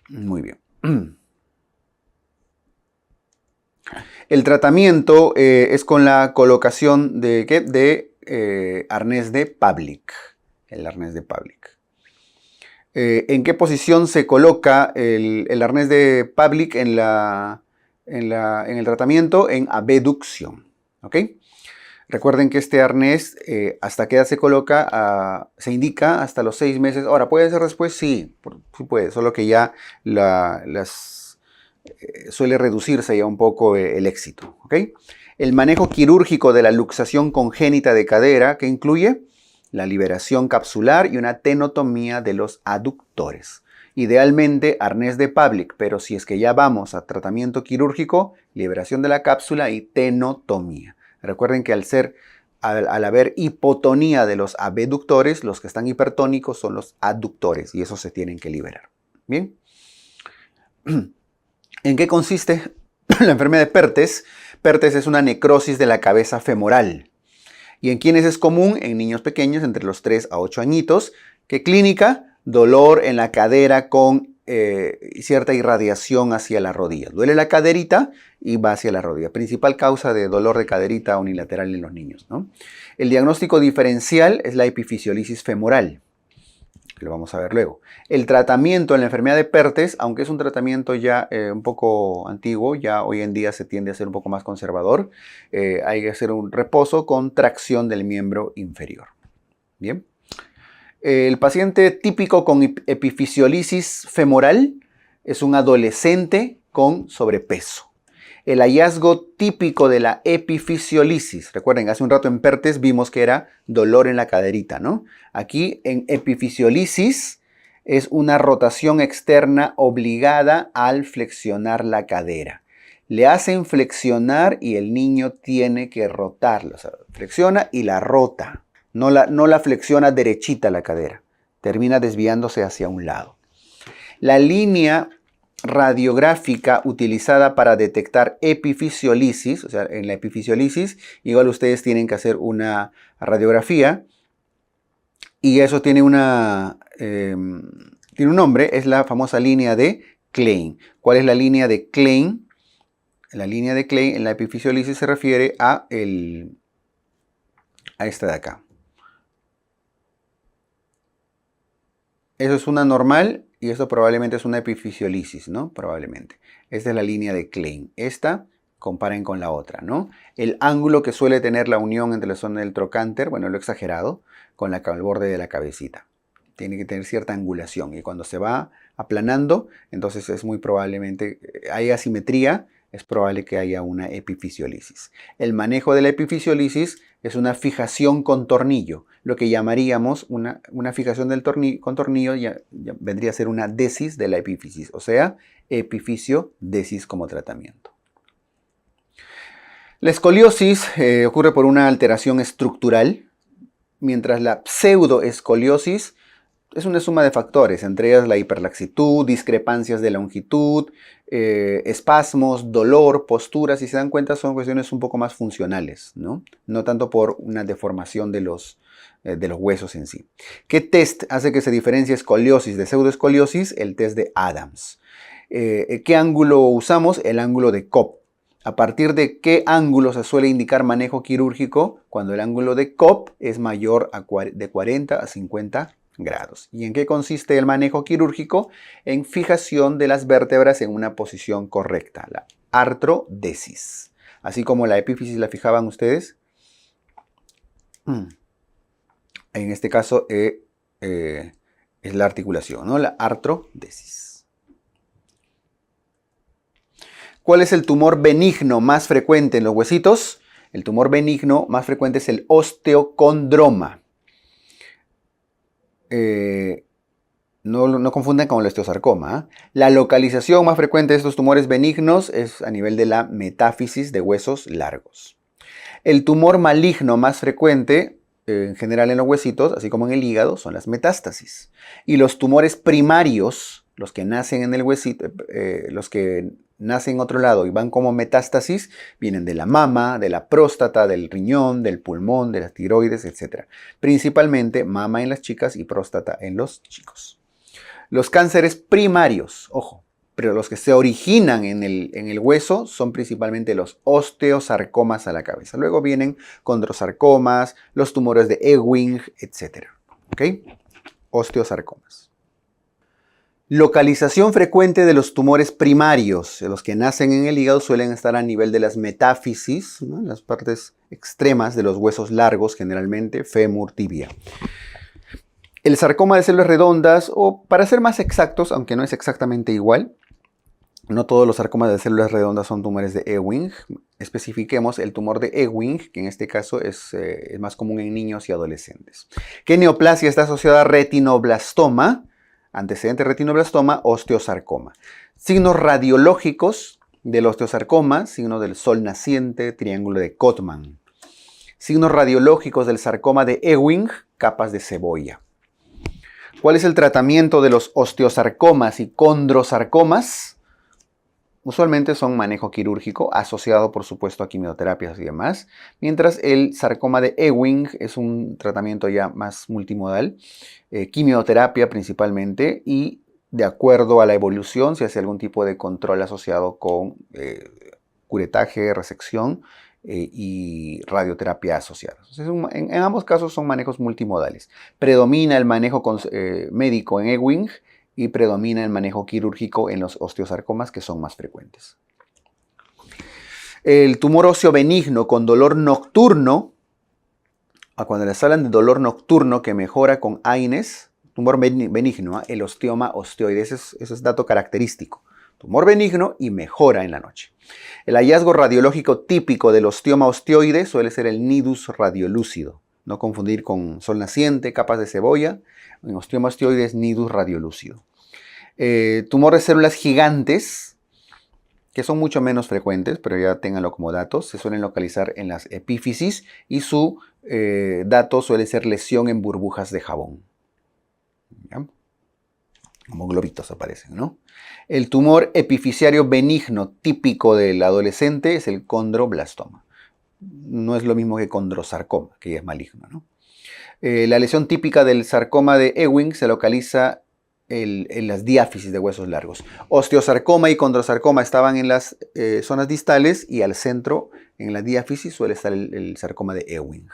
Muy bien. El tratamiento es con la colocación de arnés de Pavlik. El arnés de Pavlik. ¿En qué posición se coloca el arnés de Pavlik en el tratamiento? En abducción. ¿Ok? Recuerden que este arnés, ¿hasta qué edad se coloca? Se indica hasta los 6 meses. Ahora, ¿puede ser después? Sí, sí puede, solo que ya suele reducirse ya un poco el éxito. ¿Ok? El manejo quirúrgico de la luxación congénita de cadera, que incluye la liberación capsular y una tenotomía de los aductores. Idealmente arnés de Pavlik, pero si es que ya vamos a tratamiento quirúrgico, liberación de la cápsula y tenotomía. Recuerden que al haber hipotonía de los abductores, los que están hipertónicos son los aductores y esos se tienen que liberar. Bien. ¿En qué consiste la enfermedad de Perthes? Perthes es una necrosis de la cabeza femoral. ¿Y en quiénes es común? En niños pequeños entre los 3 a 8 añitos. ¿Qué clínica? Dolor en la cadera con cierta irradiación hacia la rodilla. Duele la caderita y va hacia la rodilla. Principal causa de dolor de caderita unilateral en los niños, ¿no? El diagnóstico diferencial es la epifisiolisis femoral. Lo vamos a ver luego. El tratamiento en la enfermedad de Perthes, aunque es un tratamiento ya un poco antiguo, ya hoy en día se tiende a ser un poco más conservador, hay que hacer un reposo con tracción del miembro inferior. Bien. El paciente típico con epifisiolisis femoral es un adolescente con sobrepeso. El hallazgo típico de la epifisiolisis, recuerden, hace un rato en Perthes vimos que era dolor en la caderita, ¿no? Aquí en epifisiolisis es una rotación externa obligada al flexionar la cadera. Le hacen flexionar y el niño tiene que rotarla, o sea, flexiona y la rota. no la flexiona derechita la cadera, termina desviándose hacia un lado. La línea radiográfica utilizada para detectar epifisiolisis, o sea, en la epifisiolisis, igual ustedes tienen que hacer una radiografía y eso tiene tiene un nombre, es la famosa línea de Klein. ¿Cuál es la línea de Klein? La línea de Klein en la epifisiolisis se refiere a esta de acá. Eso es una normal y esto probablemente es una epifisiolisis, ¿no? Probablemente. Esta es la línea de Klein. Esta, comparen con la otra, ¿no? El ángulo que suele tener la unión entre la zona del trocánter, bueno, lo he exagerado, con el borde de la cabecita. Tiene que tener cierta angulación y cuando se va aplanando, entonces es muy probablemente, hay asimetría, es probable que haya una epifisiolisis. El manejo de la epifisiolisis es una fijación con tornillo. Lo que llamaríamos una fijación con tornillo ya vendría a ser una desis de la epífisis, o sea, epifisio-desis como tratamiento. La escoliosis ocurre por una alteración estructural, mientras la pseudoescoliosis es una suma de factores, entre ellas la hiperlaxitud, discrepancias de longitud, espasmos, dolor, posturas. Si se dan cuenta, son cuestiones un poco más funcionales, ¿no? No tanto por una deformación de los huesos en sí. ¿Qué test hace que se diferencie escoliosis de pseudoescoliosis? El test de Adams. ¿Qué ángulo usamos? El ángulo de Cobb. ¿A partir de qué ángulo se suele indicar manejo quirúrgico? Cuando el ángulo de Cobb es mayor de 40 a 50 grados. ¿Y en qué consiste el manejo quirúrgico? En fijación de las vértebras en una posición correcta, la artrodesis. Así como la epífisis la fijaban ustedes. En este caso es la articulación, ¿no? La artrodesis. ¿Cuál es el tumor benigno más frecuente en los huesitos? El tumor benigno más frecuente es el osteocondroma. No confundan con el osteosarcoma. La localización más frecuente de estos tumores benignos es a nivel de la metáfisis de huesos largos. El tumor maligno más frecuente, en general en los huesitos, así como en el hígado, son las metástasis. Y los tumores primarios, los que nacen en el huesito, los que nacen en otro lado y van como metástasis, vienen de la mama, de la próstata, del riñón, del pulmón, de las tiroides, etc. Principalmente mama en las chicas y próstata en los chicos. Los cánceres primarios, ojo, pero los que se originan en el hueso son principalmente los osteosarcomas a la cabeza. Luego vienen condrosarcomas, los tumores de Ewing, etc. ¿Ok? Osteosarcomas. Localización frecuente de los tumores primarios. Los que nacen en el hígado suelen estar a nivel de las metáfisis, ¿no? Las partes extremas de los huesos largos, generalmente fémur, tibia. El sarcoma de células redondas, o para ser más exactos, aunque no es exactamente igual, no todos los sarcomas de células redondas son tumores de Ewing. Especifiquemos el tumor de Ewing, que en este caso es más común en niños y adolescentes. ¿Qué neoplasia está asociada a retinoblastoma? Antecedente retinoblastoma, osteosarcoma. Signos radiológicos del osteosarcoma, signo del sol naciente, triángulo de Cotman. Signos radiológicos del sarcoma de Ewing, capas de cebolla. ¿Cuál es el tratamiento de los osteosarcomas y condrosarcomas? Usualmente son manejo quirúrgico, asociado por supuesto a quimioterapias y demás, mientras el sarcoma de Ewing es un tratamiento ya más multimodal, quimioterapia principalmente, y de acuerdo a la evolución se hace algún tipo de control asociado con curetaje, resección y radioterapia asociadas. Entonces, en ambos casos son manejos multimodales. Predomina el manejo médico en Ewing y predomina el manejo quirúrgico en los osteosarcomas, que son más frecuentes. El tumor óseo benigno con dolor nocturno, cuando les hablan de dolor nocturno que mejora con AINES, tumor benigno, el osteoma osteoide, ese es dato característico. Tumor benigno y mejora en la noche. El hallazgo radiológico típico del osteoma osteoide suele ser el nidus radiolúcido. No confundir con sol naciente, capas de cebolla. En osteoma osteoide es nidus radiolúcido. Tumor de células gigantes, que son mucho menos frecuentes, pero ya ténganlo como datos, se suelen localizar en las epífisis y su dato suele ser lesión en burbujas de jabón. ¿Ya? Como globitos aparecen, ¿no? El tumor epifisiario benigno típico del adolescente es el condroblastoma. No es lo mismo que condrosarcoma, que ya es maligno, ¿no? La lesión típica del sarcoma de Ewing se localiza en las diáfisis de huesos largos. Osteosarcoma y condrosarcoma estaban en las zonas distales y al centro, en la diáfisis, suele estar el sarcoma de Ewing.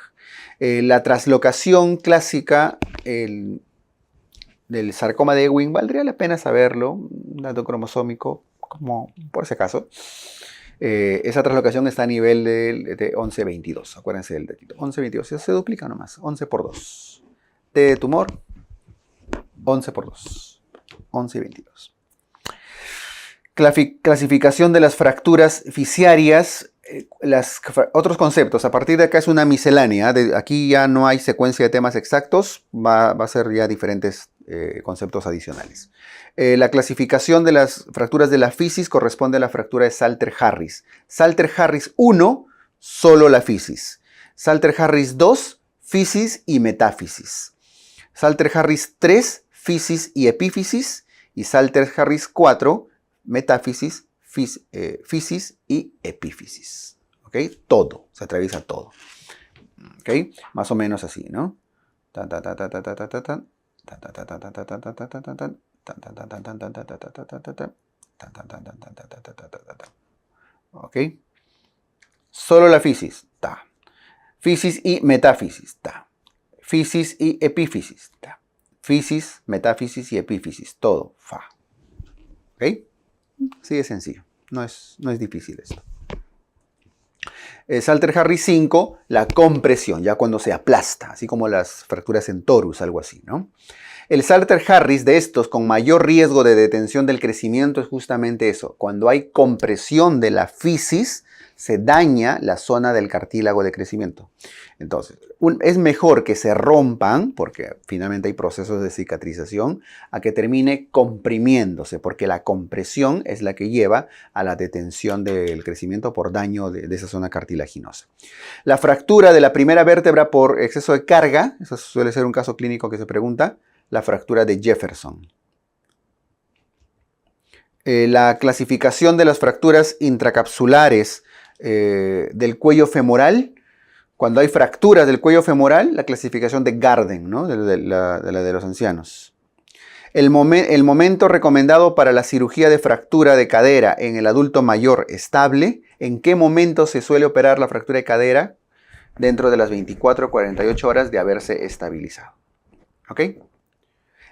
La traslocación clásica del sarcoma de Ewing, valdría la pena saberlo, un dato cromosómico, como por ese caso. Esa traslocación está a nivel de 11-22. Acuérdense del datito. 11-22. Se duplica nomás. 11 por 2. T de tumor. 11 por 2. 11-22. Clasificación de las fracturas fisiarias. Otros conceptos. A partir de acá es una miscelánea. Aquí ya no hay secuencia de temas exactos. Va a ser ya diferentes conceptos adicionales. La clasificación de las fracturas de la fisis corresponde a la fractura de Salter-Harris. Salter-Harris 1, solo la fisis. Salter-Harris 2, fisis y metáfisis. Salter-Harris 3, fisis y epífisis. Y Salter-Harris 4, metáfisis, fisis y epífisis. ¿Ok? Todo, se atraviesa todo. ¿Ok? Más o menos así, ¿no? ¿Ok? Solo la fisis, ta. Fisis y metáfisis, ta. Fisis y epífisis, ta. Fisis, metáfisis y epífisis, todo, fa. ¿Ok? Así de sencillo, no es difícil esto. Salter-Harris 5, la compresión, ya cuando se aplasta, así como las fracturas en torus, algo así, ¿no? El Salter-Harris de estos con mayor riesgo de detención del crecimiento es justamente eso. Cuando hay compresión de la fisis, se daña la zona del cartílago de crecimiento. Entonces, es mejor que se rompan, porque finalmente hay procesos de cicatrización, a que termine comprimiéndose, porque la compresión es la que lleva a la detención del crecimiento por daño de esa zona cartilaginosa. La fractura de la primera vértebra por exceso de carga, eso suele ser un caso clínico que se pregunta, la fractura de Jefferson. La clasificación de las fracturas intracapsulares del cuello femoral. Cuando hay fracturas del cuello femoral, la clasificación de Garden, ¿no? de la de los ancianos. El momento recomendado para la cirugía de fractura de cadera en el adulto mayor estable. ¿En qué momento se suele operar la fractura de cadera? Dentro de las 24 o 48 horas de haberse estabilizado. ¿Ok?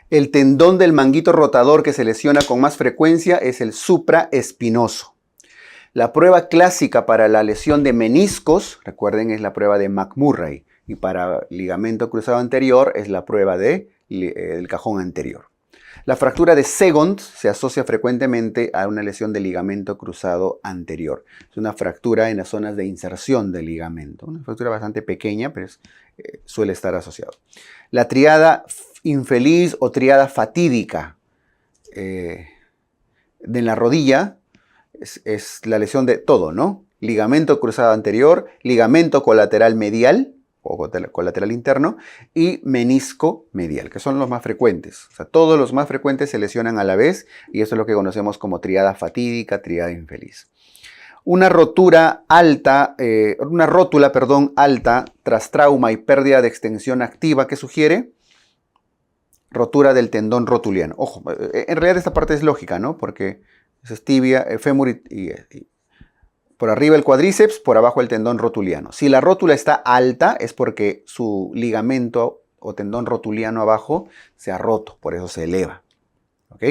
El tendón del manguito rotador que se lesiona con más frecuencia es el supraespinoso. La prueba clásica para la lesión de meniscos, recuerden, es la prueba de McMurray. Y para ligamento cruzado anterior es la prueba del cajón anterior. La fractura de Segond se asocia frecuentemente a una lesión de ligamento cruzado anterior. Es una fractura en las zonas de inserción del ligamento. Una fractura bastante pequeña, pero suele estar asociado. La triada infeliz o triada fatídica de la rodilla es la lesión de todo, ¿no? Ligamento cruzado anterior, ligamento colateral medial o colateral interno y menisco medial, que son los más frecuentes. O sea, todos los más frecuentes se lesionan a la vez y eso es lo que conocemos como triada fatídica, triada infeliz. Una rótula alta tras trauma y pérdida de extensión activa, ¿qué sugiere? Rotura del tendón rotuliano. Ojo, en realidad esta parte es lógica, ¿no? Porque es tibia, fémur y por arriba el cuádriceps, por abajo el tendón rotuliano. Si la rótula está alta es porque su ligamento o tendón rotuliano abajo se ha roto, por eso se eleva. ¿Ok?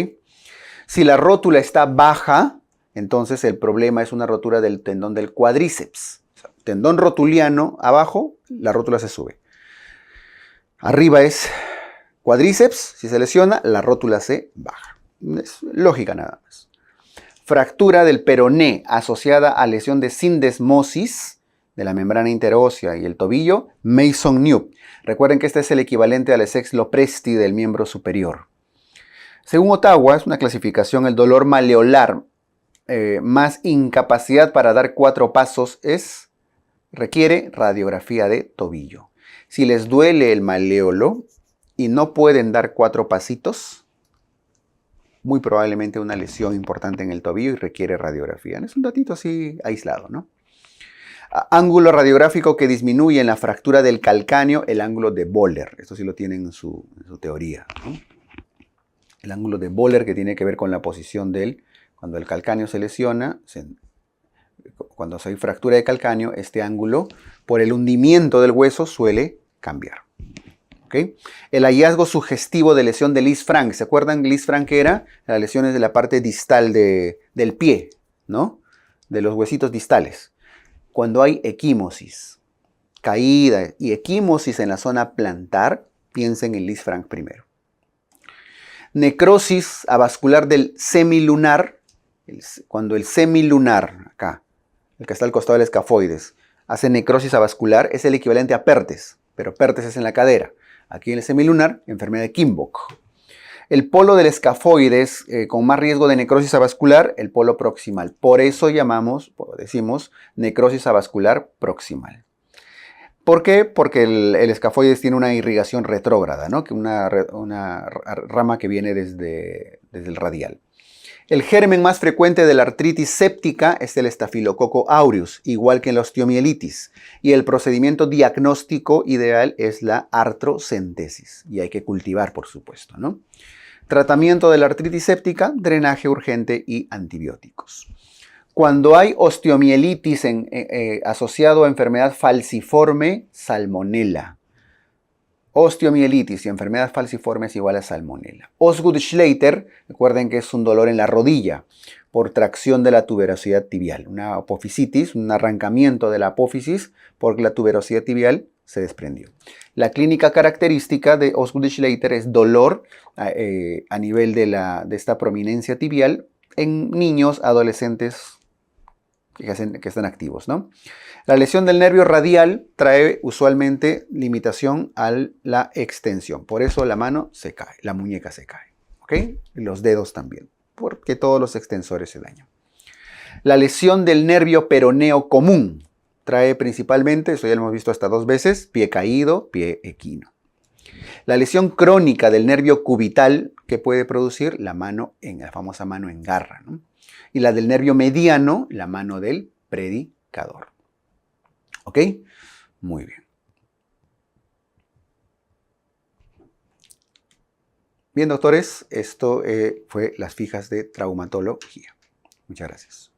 Si la rótula está baja, entonces el problema es una rotura del tendón del cuádriceps. O sea, tendón rotuliano abajo, la rótula se sube. Arriba es cuádriceps, si se lesiona, la rótula se baja. Es lógica nada más. Fractura del peroné asociada a lesión de sindesmosis de la membrana interósea y el tobillo, Mason-Knupp. Recuerden que este es el equivalente al Essex Lopresti del miembro superior. Según Ottawa, es una clasificación, el dolor maleolar más incapacidad para dar 4 pasos requiere radiografía de tobillo. Si les duele el maléolo y no pueden dar 4 pasitos, muy probablemente una lesión importante en el tobillo y requiere radiografía. Es un datito así aislado, ¿no? Ángulo radiográfico que disminuye en la fractura del calcáneo, el ángulo de Böhler. Esto sí lo tienen en su teoría, ¿no? El ángulo de Böhler, que tiene que ver con la posición cuando el calcáneo se lesiona, cuando hay fractura de calcáneo, este ángulo, por el hundimiento del hueso, suele cambiar. ¿Okay? El hallazgo sugestivo de lesión de Lisfranc. ¿Se acuerdan? Lisfranc era las lesiones de la parte distal del pie, ¿no? De los huesitos distales. Cuando hay equimosis, caída y equimosis en la zona plantar, piensen en Lisfranc primero. Necrosis avascular del semilunar, cuando el semilunar, acá, el que está al costado del escafoides, hace necrosis avascular, es el equivalente a Pertes, pero Pertes es en la cadera. Aquí en el semilunar, enfermedad de Kimbok. El polo del escafoides con más riesgo de necrosis avascular, el polo proximal. Por eso decimos necrosis avascular proximal. ¿Por qué? Porque el escafoides tiene una irrigación retrógrada, ¿no? Una rama que viene desde el radial. El germen más frecuente de la artritis séptica es el Staphylococcus aureus, igual que en la osteomielitis. Y el procedimiento diagnóstico ideal es la artrocentesis. Y hay que cultivar, por supuesto, ¿no? Tratamiento de la artritis séptica, drenaje urgente y antibióticos. Cuando hay osteomielitis asociado a enfermedad falciforme, salmonela. Osteomielitis y enfermedad falciforme es igual a salmonela. Osgood-Schlatter, recuerden que es un dolor en la rodilla por tracción de la tuberosidad tibial. Una apofisitis, un arrancamiento de la apófisis porque la tuberosidad tibial se desprendió. La clínica característica de Osgood-Schlatter es dolor a nivel de esta prominencia tibial en niños, adolescentes que están activos, ¿no? La lesión del nervio radial trae usualmente limitación a la extensión. Por eso la mano se cae, la muñeca se cae, ¿ok? Y los dedos también, porque todos los extensores se dañan. La lesión del nervio peroneo común trae principalmente, eso ya lo hemos visto hasta 2 veces, pie caído, pie equino. La lesión crónica del nervio cubital que puede producir la famosa mano en garra, ¿no? Y la del nervio mediano, la mano del predicador. ¿Ok? Muy bien. Bien, doctores, esto fue las fijas de traumatología. Muchas gracias.